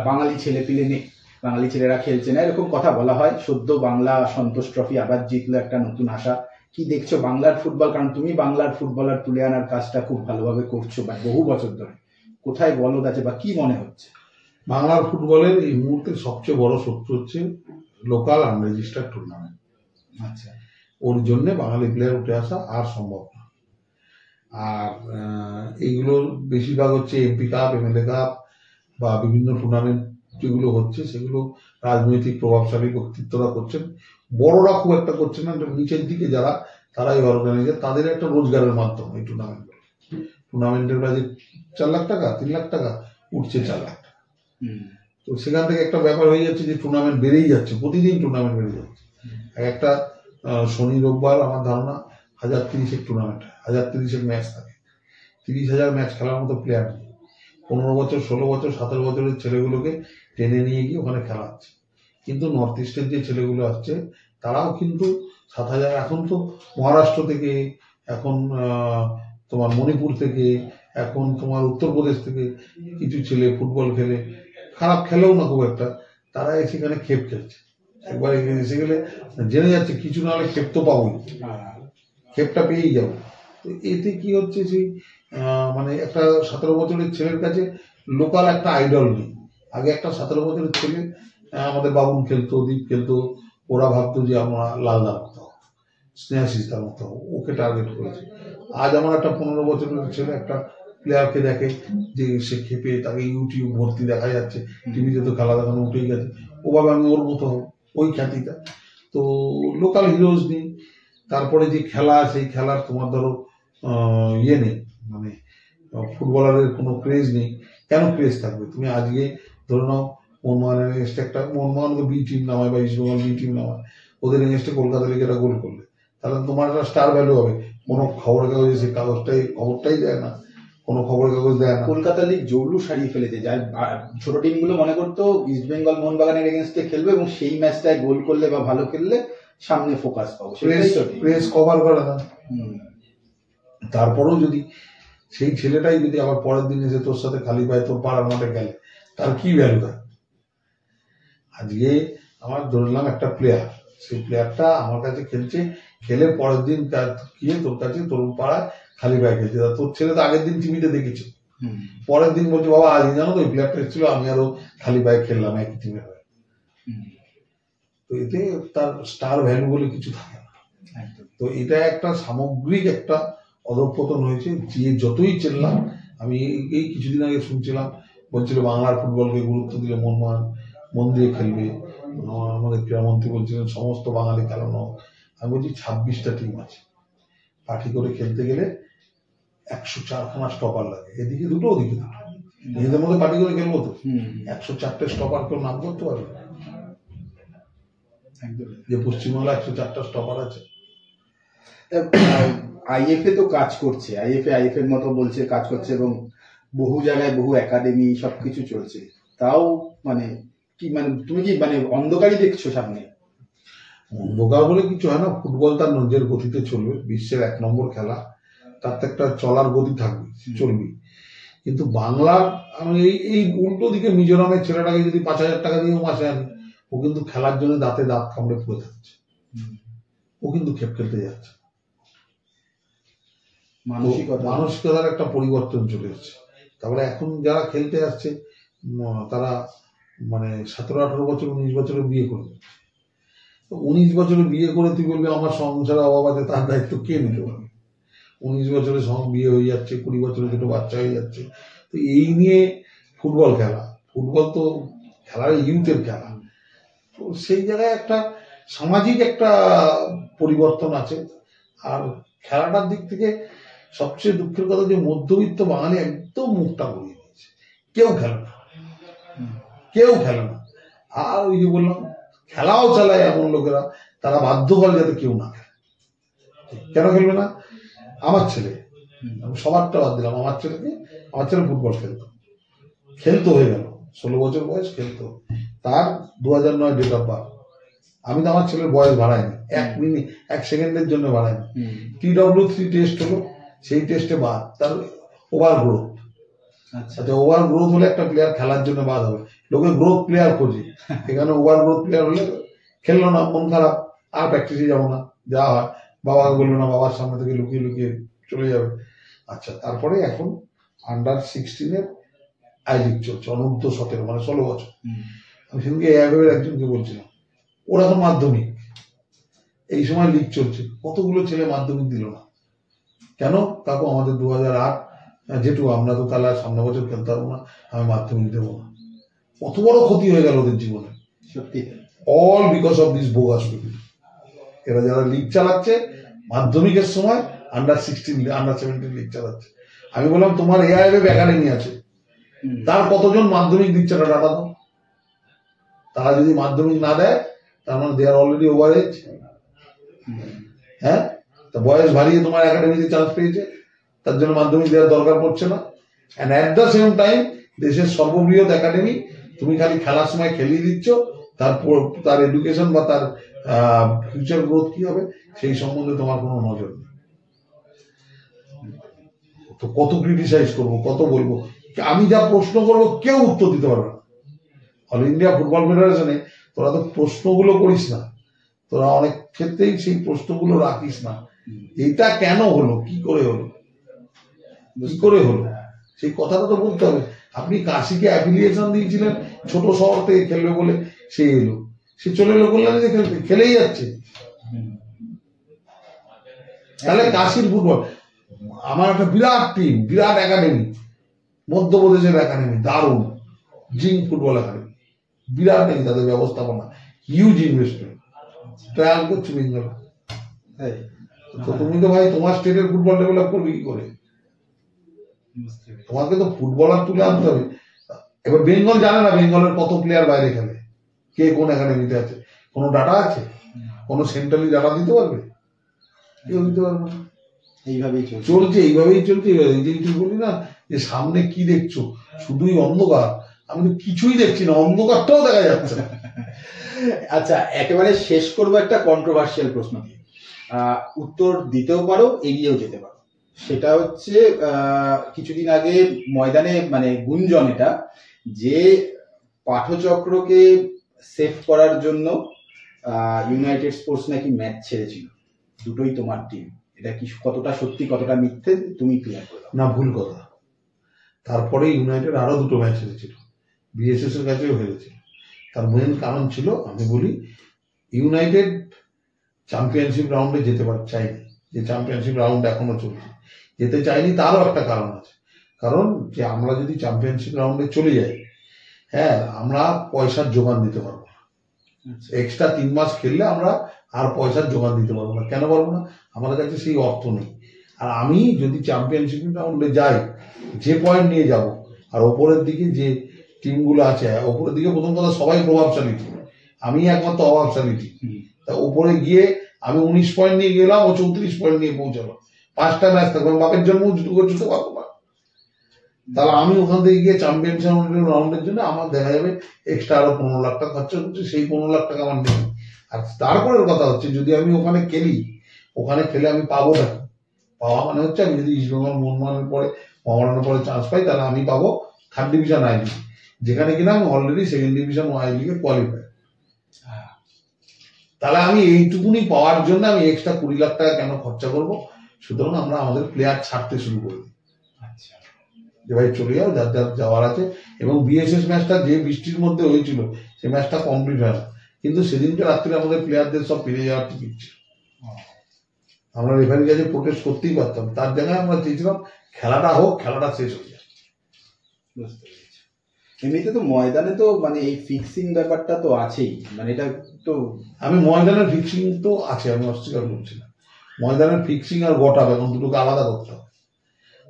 বাঙালি ছেলেপিলে নেই, বাঙালি ছেলেরা খেলছে না, এরকম কথা বলা হয়। সদ্য বাংলা সন্তোষ ট্রফি আবার জিতলো, একটা নতুন আশা। কি দেখছো বাংলার ফুটবল? কারণ তুমি বাংলার ফুটবলার তুলে আনার কাজটা খুব ভালোভাবে করছো বা বহু বছর ধরে, কোথায় বলদ আছে বা কি মনে হচ্ছে? বাংলার ফুটবলের এই মুহূর্তে সবচেয়ে বড় শত্রু হচ্ছে লোকাল আনরেজিস্টার্ড টুর্নামেন্ট। আচ্ছা, ওর জন্য বাঙালি প্লেয়ার উঠে আসা আর সম্ভব না। আর এইগুলো বেশিরভাগ হচ্ছে এমপি কাপ, এমএলএ কাপ বা বিভিন্ন টুর্নামেন্ট যেগুলো হচ্ছে সেগুলো রাজনৈতিক প্রভাবশালী ব্যক্তিত্বরা করছেন, বড়রা খুব একটা করছেন না। নিচের দিকে যারা, তারাই অর্গানাইজার, তাদের একটা রোজগারের মাধ্যম এই টুর্নামেন্ট। টুর্নামেন্টের বাজেট 4 লাখ টাকা, 3 লাখ টাকা, উঠছে 4 লাখ টাকা। তো সেখান থেকে একটা ব্যাপার হয়ে যাচ্ছে যে টুর্নামেন্ট বেড়েই যাচ্ছে, প্রতিদিন টুর্নামেন্ট বেড়ে যাচ্ছে। একটা শনি রোববার আমার ধারণা 1030 টুর্নামেন্ট, 1030 ম্যাচ থাকে। 30,000 ম্যাচ খেলার মতো প্লেয়ার নেই। 15 বছর, 16 বছর, 17 বছরের ছেলেগুলোকে টেনে নিয়ে গিয়ে ওখানে খেলাচ্ছে। কিন্তু নর্থ ইস্টের যে ছেলেগুলো আসছে তারাও কিন্তু 7,000, এখন তো মহারাষ্ট্র থেকে, এখন তোমার মণিপুর থেকে, এখন তোমার উত্তরপ্রদেশ থেকে কিছু ছেলে ফুটবল খেলে, খারাপ খেলেও না খুব একটা, তারা সেখানে খেপ খেলছে। একবার এসে গেলে জেনে যাচ্ছে কিছু না হলে খেপ তো পাবোই, খেপটা পেয়েই যাবো। তো এতে কি হচ্ছে, সেই মানে একটা 17 বছরের ছেলের কাছে লোকাল একটা আইডল নেই। আগে একটা 17 বছরের ছেলে, আমাদের বাবুন খেলতো, দীপ খেলতো, ওরা ভাবতো যে আমরা লালদার মতো হবো, স্নেহাশিসদার মতো হবো, ওকে টার্গেট করেছে। আজ আমার একটা 15 বছরের ছেলে একটা প্লেয়ারকে দেখে যে সে খেপে, তাকে ইউটিউব ভর্তি দেখা যাচ্ছে, টিভিতে তো খেলা দেখানো উঠেই গেছে, ওভাবে আমি ওর মতো হবো, ওই খ্যাতিটা। তো লোকাল হিরোজ নেই। তারপরে যে খেলা, সেই খেলার তোমার ধরো ইয়ে নেই, মানে ফুটবলারের কোনো ক্রেজ নেই। কেন ক্রেজ থাকবে? তুমি আজকে ধরে নাও মোহনবাগানের এগেনস্টে একটা, মোহনবাগান তো বি টিম নামায় বা ইস্ট বেঙ্গল বি টিম নামায়, ওদের এগেনস্টে কলকাতা লিগে একটা গোল করলে তাহলে তোমার একটা স্টার ভ্যালু হবে। কোনো খবরের কাগজে সেই খবরটাই দেয় না, কোনো খবরের কাগজ দেয় না। কলকাতা লিগ জৌলু সারিয়ে ফেলেছে, যার ছোট টিমগুলো মনে করতো ইস্ট বেঙ্গল মোহনবাগানের এগেনস্টে খেলবে এবং সেই ম্যাচটায় গোল করলে বা ভালো খেললে সামনে ফোকাস পাবো, প্রেস কভার করে না। তারপরেও যদি সেই ছেলেটাই যদি আবার পরের দিন এসে তোর সাথে খালি পায়ে তোর পাড়ার মাঠে গেলে তার কি ভ্যালু থাকে? আজকে আমার ধরলাম একটা প্লেয়ার, সেই প্লেয়ারটা আমার কাছে খেলছে, খেলে পরের দিন গিয়ে তোর কাছে তোর পাড়ায় খালি পায়ে খেলছে। তোর ছেলে তো আগের দিন টিভিতে দেখেছে, পরের দিন বলছে বাবা আজ জানো তো ওই প্লেয়ারটা এসেছিল, আমি আরো খালি পায়ে খেললাম একই টিমে হয়ে। তো এতে তার স্টার ভ্যালু বলে কিছু থাকে না। তো এটা একটা সামগ্রিক একটা অধঃপতন হয়েছে। যে যতই চেললাম, আমি এই কিছুদিন আগে শুনছিলাম বলছিল বাংলার ফুটবলকে গুরুত্ব দিলে মন দিয়ে খেলবে। আমাদের ক্রীড়ামন্ত্রী বলছিলেন সমস্ত বাঙালি খেলানো। আমি বলছি 26টা টিম আছে, পার্টি করে খেলতে গেলে 104খানা স্টপার লাগে, এদিকে দুটো ওদিকে দুটো, নিজেদের মধ্যে পার্টি করে খেলবো তো 104টে স্টপার কেউ নাম করতে পারবে? যে পশ্চিমবাংলা 104টা স্টপার আছে। আইএফএ তো কাজ করছে, আইএফএ এর মতো বলছে কাজ করছে, এবং বহু জায়গায় বহু একাডেমি সবকিছু চলছে। তাও মানে কি, মানে তুমি কি মানে অন্ধকারই দেখছো সামনে? অন্ধকার বলে কিছু হয় না, ফুটবল তার নিজের গতিতে চলবে, বিশ্বের 1 নম্বর খেলা, তার তো একটা চলার গতি থাকবে, চলবে। কিন্তু বাংলার আমি এই উল্টো দিকে মিজোরামের ছেলেটাকে যদি 5,000 টাকা দিয়ে মাসে আনি, ও কিন্তু খেলার জন্য দাঁতে দাঁত কামড়ে পড়ে থাকছে, ও কিন্তু খেলতে যাচ্ছে। মানসিকতার একটা পরিবর্তন চলে এসেছে। তারপরে এখন যারা খেলতে আসছে তারা মানে 17-18 বছর 19 বছরে বিয়ে করবে। 19 বছরে বিয়ে করে তুই বলবি আমার সংসারে অভাব আছে, তার দায়িত্ব কে নিতে পারবে? 19 বছরে বিয়ে হয়ে যাচ্ছে, 20 বছরে দুটো বাচ্চা হয়ে যাচ্ছে। তো এই নিয়ে ফুটবল তো খেলার ইউথের খেলা। তো সেই জায়গায় একটা সামাজিক একটা পরিবর্তন আছে। আর খেলাটার দিক থেকে সবচেয়ে দুঃখের কথা যে মধ্যবিত্ত বাঙালি একদম মুখটা ঘুরিয়ে দিয়েছে, কেউ খেলে না। আর ওই যে বললাম খেলাও চালায় এমন লোকেরা, তারা বাধ্য করে যাতে কেউ না খেলে। কেন খেলবে না? আমার ছেলে, সবারটা বাদ দিলাম, আমার ছেলে ফুটবল খেলতো হয়ে গেল, 16 বছর বয়স, খেলতো। তার 2009 ডেট অফ বার্থ। আমি তো আমার ছেলের বয়স বাড়াইনি, 1 সেকেন্ডের জন্য বাড়াইনি। TW3 টেস্ট হলো, সেই টেস্টে বাদ, তার ওভার গ্রোথ। আচ্ছা, ওভার গ্রোথ হলে একটা প্লেয়ার খেলার জন্য বাদ হবে। লোকে গ্রোথ প্লেয়ার খোঁজে, এখানে ওভার গ্রোথ প্লেয়ার হলে খেললো না, মন খারাপ, আর প্র্যাকটিসে যাবো না, যা হয় বাবাকে বললো না, বাবার সামনে থেকে লুকিয়ে লুকিয়ে চলে যাবে। আচ্ছা, তারপরে এখন আন্ডার-16 আই লিগ চলছে, অনূর্ধ্ব 17, মানে 16 বছর। আমি সেদিনকে এভাবে একজনকে বলছিলাম, ওরা এখন মাধ্যমিক, এই সময় লিগ চলছে, কতগুলো ছেলে মাধ্যমিক দিল না কেন? কাকু আমাদের 2008 যেটু, আমরা তো তাহলে সামনে বছর খেলতে পারবো না, আমি মাধ্যমিক দেবো না। কত বড় ক্ষতি হয়ে গেল ওদের জীবনে, সত্যি। All because of this bogus people. এরা যারা লিগ চালাচ্ছে মাধ্যমিকের সময় আন্ডার-16 আন্ডার-17 লিগ চালাচ্ছে। আমি বললাম তোমার এআইএফ একাডেমি আছে, তার কতজন মাধ্যমিক দিচ্ছে না, ডাটা দাও। তারা যদি মাধ্যমিক না দেয় তার মানে দে আর অলরেডি ওভার এজ। হ্যাঁ, তা বয়স বাড়িয়ে তোমার একাডেমিতে চান্স পেয়েছে, তার জন্য মাধ্যমিক দেওয়ার দরকার পড়ছে না। And at the same time দেশের সর্ববৃহৎ একাডেমি, তুমি খালি খেলার সময় খেলিয়ে দিচ্ছ, তার এডুকেশন বা তার ফিউচার গ্রোথ কি হবে সেই সম্বন্ধে তোমার কোনো নজর নেই। তো কত ক্রিটিসাইজ করবো, কত বলবো, আমি যা প্রশ্ন করবো কেউ উত্তর দিতে পারবে না। অল ইন্ডিয়া ফুটবল ফেডারেশনে তোরা তো প্রশ্নগুলো করিস না, তোরা অনেক ক্ষেত্রেই সেই প্রশ্নগুলো রাখিস না। এটা কেন হলো, কি করে হলো, সেই কথাটা তো বলতে হবে। আপনি কাশিকে অ্যাফিলিয়েশন দিয়েছিলেন ছোট শহর থেকে খেলবে বলে, সে এলো, সে চলে এলো কল্যাণীতে খেলতে, খেলেই যাচ্ছে। তাহলে কাশির ফুটবল, আমার একটা বিরাট টিম, বিরাট একাডেমি, মধ্যপ্রদেশের একাডেমি, দারুণ জিং ফুটবল একাডেমি, বিরাট নেই তাদের ব্যবস্থাপনা, হিউজ ইনভেস্টমেন্ট, ট্রায়াল করছে বেঙ্গল। তো তুমি তো ভাই তোমার স্টেটের ফুটবল ডেভেলপ করবে কি করে? তোমাকে তো ফুটবলার তুলে আনতে হবে। এবার বেঙ্গল জানে না বেঙ্গলের কত প্লেয়ার বাইরে খেলে, কে কোন একাডেমিতে আছে, কোনো ডাটা আছে? কোনো সেন্ট্রালি ডাটা দিতে পারবে? কেউ দিতে পারবে না। এইভাবেই চলছে। তুই বলি না যে সামনে কি দেখছো, শুধুই অন্ধকার, আমি তো কিছুই দেখছি না, অন্ধকারটাও দেখা যাচ্ছে না। আচ্ছা, একেবারে শেষ করবো একটা কন্ট্রোভার্সিয়াল প্রশ্ন দিয়ে, উত্তর দিতেও পারো, এগিয়েও যেতে পারো। সেটা হচ্ছে কিছুদিন আগে ময়দানে মানে গুঞ্জন এটা যে পাঠচক্রকে সেভ করার জন্য ইউনাইটেড স্পোর্টস নাকি ম্যাচ ছেড়েছিল, দুটোই তোমার টিম। এটা কি কতটা সত্যি কতটা মিথ্যে তুমি ক্লিয়ার করো। না, ভুল কথা। তারপরে ইউনাইটেড আরো দুটো ম্যাচ হেরেছিল, বিএসএস এর কাছেও হেরেছিল। তার মেন কারণ ছিল, আমি বলি, ইউনাইটেড চ্যাম্পিয়নশিপ রাউন্ডে যেতে চায়নি, যে চ্যাম্পিয়নশিপ রাউন্ড এখনো চলছে, যেতে চাইনি। তারও একটা কারণ আছে, কারণ যে আমরা যদি চ্যাম্পিয়নশিপ রাউন্ডে চলে যাই, হ্যাঁ, আমরা পয়সার যোগান দিতে পারবো না। এক্সট্রা 3 মাস খেললে আমরা আর পয়সার যোগান দিতে পারবো না। কেন পারবো না? আমাদের কাছে সেই অর্থ নেই। আর আমি যদি চ্যাম্পিয়নশিপ রাউন্ডে যাই, যে পয়েন্ট নিয়ে যাব, আর ওপরের দিকে যে টিমগুলো আছে, ওপরের দিকে প্রথম কথা সবাই প্রভাবশালী টিম, আমি একমাত্র অভাবশালী টিম। তা ওপরে গিয়ে আমি 19 পয়েন্ট নিয়ে গেলাম, ও 34 পয়েন্ট নিয়ে পৌঁছালো, 5টা ম্যাচ থাকবে, বাপের জন্য ছুটতে পারবো না। তাহলে আমি ওখান থেকে গিয়ে চ্যাম্পিয়নশিপ রাউন্ডের জন্য আমার দেখা যাবে এক্সট্রা আরো 15 লাখ টাকা খরচা করছে, সেই 15 লাখ টাকা আমার নেই। আর তারপরের কথা হচ্ছে, যদি আমি ওখানে খেলি, ওখানে খেলে আমি পাবো না। পাওয়া মানে হচ্ছে, আমি যদি ইস্টবেঙ্গল মোহনবাগানের পরে মোহামেডানের পরে চান্স পাই, তাহলে আমি পাবো 3rd ডিভিশন আই লিগ, যেখানে কিনা আমি অলরেডি 2nd ডিভিশন আই লিগে কোয়ালিফাই। তাহলে আমি এইটুকুনি পাওয়ার জন্য আমি এক্সট্রা 20 লাখ টাকা কেন খরচা করবো? সুতরাং আমরা আমাদের প্লেয়ার ছাড়তে শুরু করি, যে ভাই চলে যাও, যার যার যাওয়ার আছে। এবং বিএসএস ম্যাচটা যে বৃষ্টির মধ্যে হয়েছিল, সেই ম্যাচটা কমপ্লিট হয় না, কিন্তু সেদিনকে রাত্রে আমাদের প্লেয়ারদের সব ফিরে যাওয়ার টিকিট ছিল। আমরা রেফারির কাছে প্রোটেস্ট করতেই পারতাম, তার জায়গায় আমরা চেয়েছিলাম খেলাটা হোক, খেলাটা শেষ হয়ে যায়। বুঝতে পেরেছি। এমনিতে তো ময়দানে তো মানে এই ফিক্সিং ব্যাপারটা তো আছেই, মানে এটা তো আমি ময়দানের ফিক্সিং তো আছে, আমি অস্বীকার করছি না। ময়দানের ফিক্সিং আর গটাপ এখন দুটোকে আলাদা করতে হবে।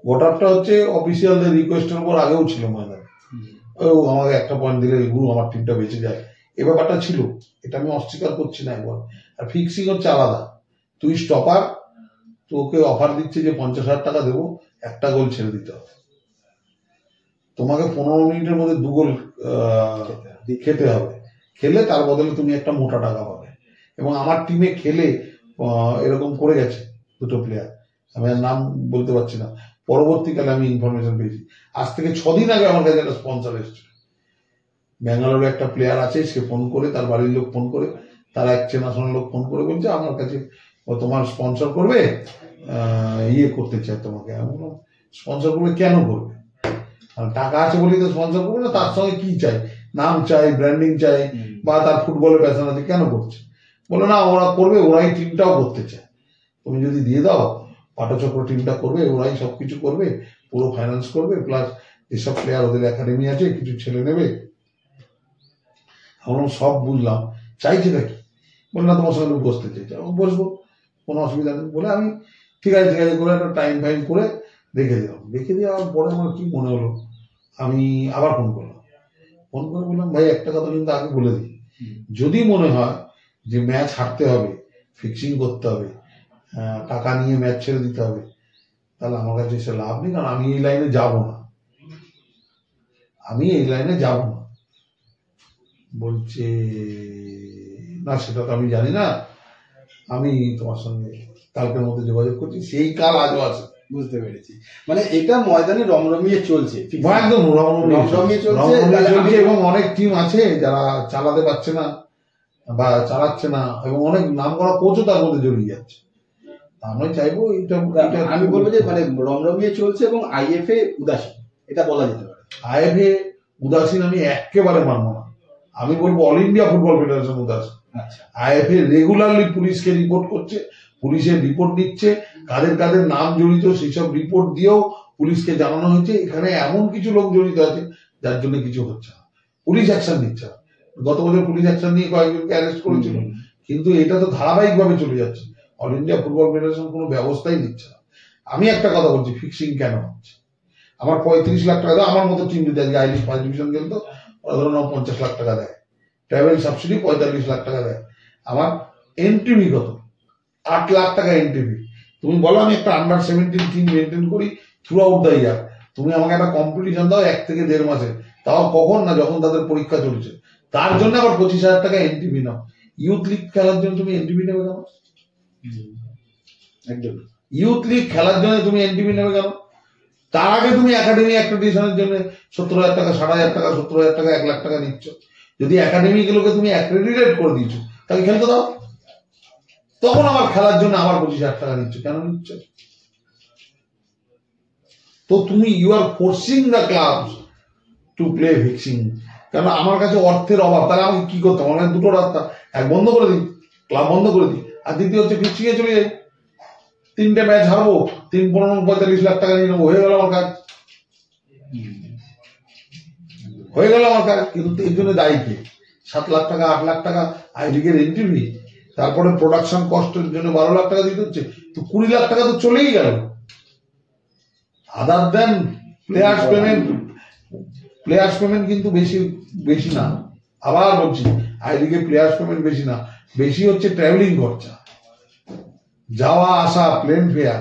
গটাপটা হচ্ছে অফিসিয়ালদের রিকোয়েস্টের উপর আগেও ছিল ময়দানে, ও আমাকে একটা পয়েন্ট দিলে গুরু আমার টিমটা বেঁচে যায়, এ ব্যাপারটা ছিল, এটা আমি অস্বীকার করছি না একবার। আর ফিক্সিং হচ্ছে আলাদা। তুই স্টপার, তোকে অফার দিচ্ছে যে 50,000 টাকা দেবো, একটা গোল ছেড়ে দিতে হবে, তোমাকে 15 মিনিটের মধ্যে 2 গোল খেতে হবে, খেলে তার বদলে তুমি একটা মোটা টাকা পাবে। এবং আমার টিমে খেলে এরকম করে গেছে দুটো প্লেয়ার, আমি আর নাম বলতে পারছি না, পরবর্তীকালে আমি ইনফরমেশন পেয়েছি। আজ থেকে 6 দিন আগে আমার কাছে একটা স্পন্সর এসেছিল, ব্যাঙ্গালোরে একটা প্লেয়ার আছে, সে ফোন করে, তার বাড়ির লোক ফোন করে, তার এক চেনাশোনা লোক ফোন করে বলছে আমার কাছে তোমার স্পন্সর করবে, ইয়ে করতে চায় তোমাকে। আমি বললাম স্পন্সর করবে, কেন করবে? টাকা আছে বলেই তো স্পন্সর করবে না, তার সঙ্গে কি চাই? নাম চাই, ব্র্যান্ডিং চাই, বা তার ফুটবলের প্যাশন আছে, কেন করছে? বলে না, ওরা করবে, ওরাই টিমটাও করতে চায়, তুমি যদি দিয়ে দাও, পাঠচক্র টিমটা করবে, ওরাই সবকিছু করবে, পুরো ফাইন্যান্স করবে, প্লাস যেসব প্লেয়ার ওদের একাডেমি আছে কিছু ছেলে নেবে। আমরা সব বুঝলাম, চাইছে নাকি? বলে না, তোমার সঙ্গে বসতে চাইছে, বসবো, কোনো অসুবিধা নেই। বলে আমি ঠিক আছে করে একটা টাইম ফাইম করে রেখে দিলাম। রেখে দেওয়ার পরে আমার কি মনে হলো, আমি আবার ফোন করলাম, ফোন করে বললাম ভাই একটা কথা কিন্তু আগে বলে দিই, যদি মনে হয় যে ম্যাচ হারতে হবে, ফিক্সিং করতে হবে, টাকা নিয়ে ম্যাচ ছেড়ে দিতে হবে, তাহলে আমার কাছে এসে লাভ নেই, কারণ আমি এই লাইনে যাব না, আমি এই লাইনে যাব না। বলছে না, সেটা তো আমি জানি না, আমি তোমার সঙ্গে কালকের মধ্যে যোগাযোগ করছি। সেই কাল আজও আছে। বুঝতে পেরেছি, মানে এটা ময়দানে রমরমিয়ে চলছে, একদম রমরমিয়ে চলছে। এবং অনেক টিম আছে যারা চালাতে পারছে না বা চালাচ্ছে না, এবং অনেক নাম করা কোচও তার মধ্যে জড়িয়ে যাচ্ছে। আমি চাইবো এটা, আমি বলবো যে মানে রমরমিয়ে চলছে এবং আইএফএ উদাসীন, এটা বলা যেতে পারে। আইএফএ উদাসীন আমি একেবারে মানবো না, আমি বলবো অল ইন্ডিয়া ফুটবল ফেডারেশন উদাসীন। আইএফএ রেগুলারলি পুলিশকে রিপোর্ট করছে, পুলিশের রিপোর্ট নিচ্ছে, কাদের কাদের নাম জড়িত সেই সব রিপোর্ট দিয়েও পুলিশকে জানানো হয়েছে এখানে এমন কিছু লোক জড়িত আছে যার জন্য কিছু হচ্ছে না, পুলিশ অ্যাকশন নিচ্ছে না। গত বছর পুলিশ অ্যাকশন নিয়ে কয়েকজনকে অ্যারেস্ট করেছিল, কিন্তু এটা তো ধারাবাহিক ভাবে চলে যাচ্ছে। অল ইন্ডিয়া ফুটবল ফেডারেশন কোনো ব্যবস্থাই নিচ্ছে না। আমি একটা কথা বলছি, ফিক্সিং কেন হচ্ছে? আমার 35 লাখ টাকা দেয়, আমার মতো টিম যদি আজকে আই লিগ 5 ডিভিশন খেলতো, ধরুন 50 লাখ টাকা দেয়, ট্রাভেল সাবসিডি 45 লাখ টাকা দেয়, আমার এন্ট্রি কত? 8 লাখ টাকা এন্ট্রি। তুমি বলো আমি একটা আন্ডার-17 টিম মেনটেন করি থ্রু আউট দ্য ইয়ার, তুমি আমাকে একটা কম্পিটিশন দাও 1 থেকে 1.5 মাসে, তাও কখন না যখন তাদের পরীক্ষা চলছে, তার জন্য আবার 25,000 টাকা এন্ট্রি নাও। ইউথ লিগ খেলার জন্য তুমি এন্ট্রি নেবে কেন? একদম ইউথ লিগ খেলার জন্য তুমি এনটিভি নেবে কেন? তার আগে তুমি একাডেমি অ্যাক্রেডিটেশনের জন্য 70,000 টাকা, 60,000 টাকা, 70,000 টাকা, 1 লাখ টাকা নিচ্ছ। যদি একাডেমি গুলোকে তুমি অ্যাক্রেডিটেট করে দিচ্ছ, তাকে খেলতে দাও। তখন আবার খেলার জন্য আবার 25,000 টাকা নিচ্ছ। কেন নিচ্ছ? তো তুমি you are forcing the club to play fixing. কেন? আমার কাছে অর্থের অভাব। তাহলে আমাকে কি করতে হবে? আমার কাছে দুটো রাস্তা, এক বন্ধ করে দিই, ক্লাব বন্ধ করে দিই, আর দ্বিতীয় হচ্ছে ফিক্সিং এ চলে যাই। 3টে ম্যাচ হারবো, 3, 15, 45 লাখ টাকা নিয়ে নেবো, হয়ে গেল আমার কাজ, হয়ে গেল আমার কাজ। কিন্তু এর জন্য দায়ী কে? 7 লাখ টাকা, 8 লাখ টাকা আই লিগের এন্ট্রি, তারপরে প্রোডাকশন কস্টের জন্য 12 লাখ টাকা দিতে হচ্ছে, তো 20 লাখ টাকা তো চলেই গেল। আদার দেন প্লেয়ার্স পেমেন্ট কিন্তু বেশি না। আবার বলছি, আই লিগে প্লেয়ার্স পেমেন্ট বেশি না, বেশি হচ্ছে ট্রাভেলিং খরচা, যাওয়া আসা, প্লেন ফেয়ার,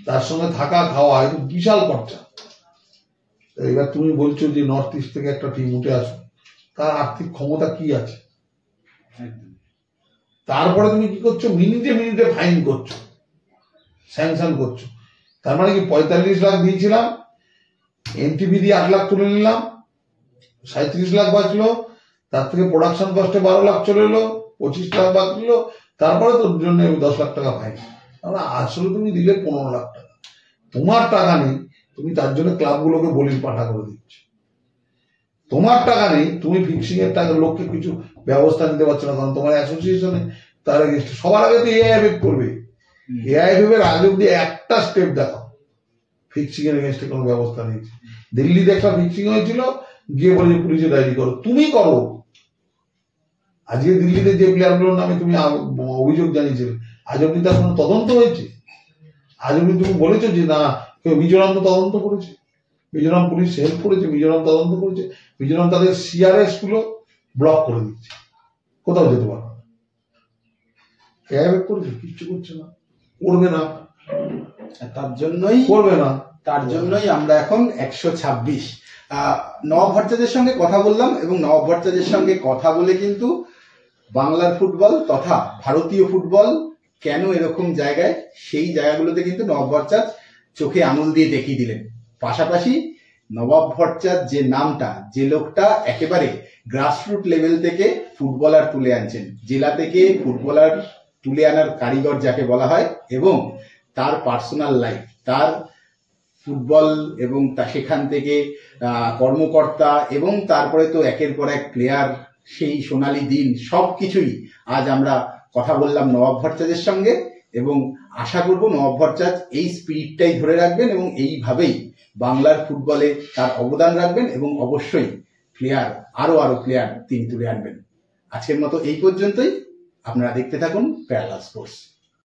তার সঙ্গে থাকা খাওয়া, এটা বিশাল খরচা। এবার তুমি বলছো যে নর্থ ইস্ট থেকে একটা টিম উঠে আসো, তার আর্থিক ক্ষমতা কি আছে? তারপরে তুমি কি করছো? মিনিটে ফাইন করছো, স্যাংশন করছো। তার মানে কি 45 লাখ দিয়েছিলাম, এনটিভি দিয়ে 8 লাখ তুলে নিলাম, 37 লাখ বাঁচলো, তার থেকে প্রোডাকশন কস্টে 12 লাখ চলে এলো, 25 লাখ বাঁচলো, তারপরে তোর জন্য 10 লাখ টাকা ফাইন। আসলে তুমি দিলে 15 লাখ টাকা, তোমার টাকা নেই, তুমি তার জন্য ক্লাবগুলোকে বলির পাঠা করে দিচ্ছ। তোমার টাকা নেই, তুমি ফিক্সিং এর টাকা লোককে কিছু ব্যবস্থা নিতে পারছো না, কারণ তোমার অ্যাসোসিয়েশনে তার এগেইনস্টে সবার আগে তো এআইএফ করবে। এআইএফ এর আগে অব্দি একটা স্টেপ দেখো ফিক্সিং এর এগেইনস্টে কোনো ব্যবস্থা নিয়েছে। দিল্লিতে একটা ফিক্সিং হয়েছিল, গিয়ে বলে যে পুলিশে ডায়েরি করো, তুমি করো। আজকে দিল্লিতে যে প্লেয়ারগুলোর নামে তুমি অভিযোগ জানিয়েছিলে, আজ অব্দি তার কোনো তদন্ত হয়েছে? আজ অব্দি তুমি বলেছো যে না, কেউ মিজোরাম তো তদন্ত করেছে, মিজোরাম পুলিশ হেল্প করেছে, মিজোরাম তদন্ত করেছে, মিজোরাম তাদের সিআরএস গুলো ব্লক করে দিচ্ছে, কোথাও যেতে পারবে না। করেছে, কিচ্ছু করছে না, করবে না, করবে না। তার জন্যই আমরা এখন 126 নবাব ভট্টাচার্যের সঙ্গে কথা বললাম, এবং নবাব ভট্টাচার্যের সঙ্গে কথা বলে কিন্তু বাংলার ফুটবল তথা ভারতীয় ফুটবল কেন এরকম জায়গায়, সেই জায়গাগুলোতে কিন্তু নবাব ভট্টাচার্য চোখে আঙুল দিয়ে দেখিয়ে দিলেন। পাশাপাশি নবাব ভট্টাচার্য যে নামটা, যে লোকটা একেবারে গ্রাসরুট লেভেল থেকে ফুটবলার তুলে আনছেন, জেলা থেকে ফুটবলার তুলে আনার কারিগর যাকে বলা হয়, এবং তার পার্সোনাল লাইফ, তার ফুটবল এবং সেখান থেকে কর্মকর্তা, এবং তারপরে তো একের পর এক প্লেয়ার, সেই সোনালী দিন, সব কিছুই আজ আমরা কথা বললাম নবাব ভট্টাচার্যের সঙ্গে, এবং আশা করব নবাব ভট্টাচার্য এই স্পিরিটটাই ধরে রাখবেন এবং এইভাবেই বাংলার ফুটবলে তার অবদান রাখবেন, এবং অবশ্যই প্লেয়ার আরো প্লেয়ার তিনি তুলে আনবেন। আজকের মতো এই পর্যন্তই। আপনারা দেখতে থাকুন প্যারালাল স্পোর্টস।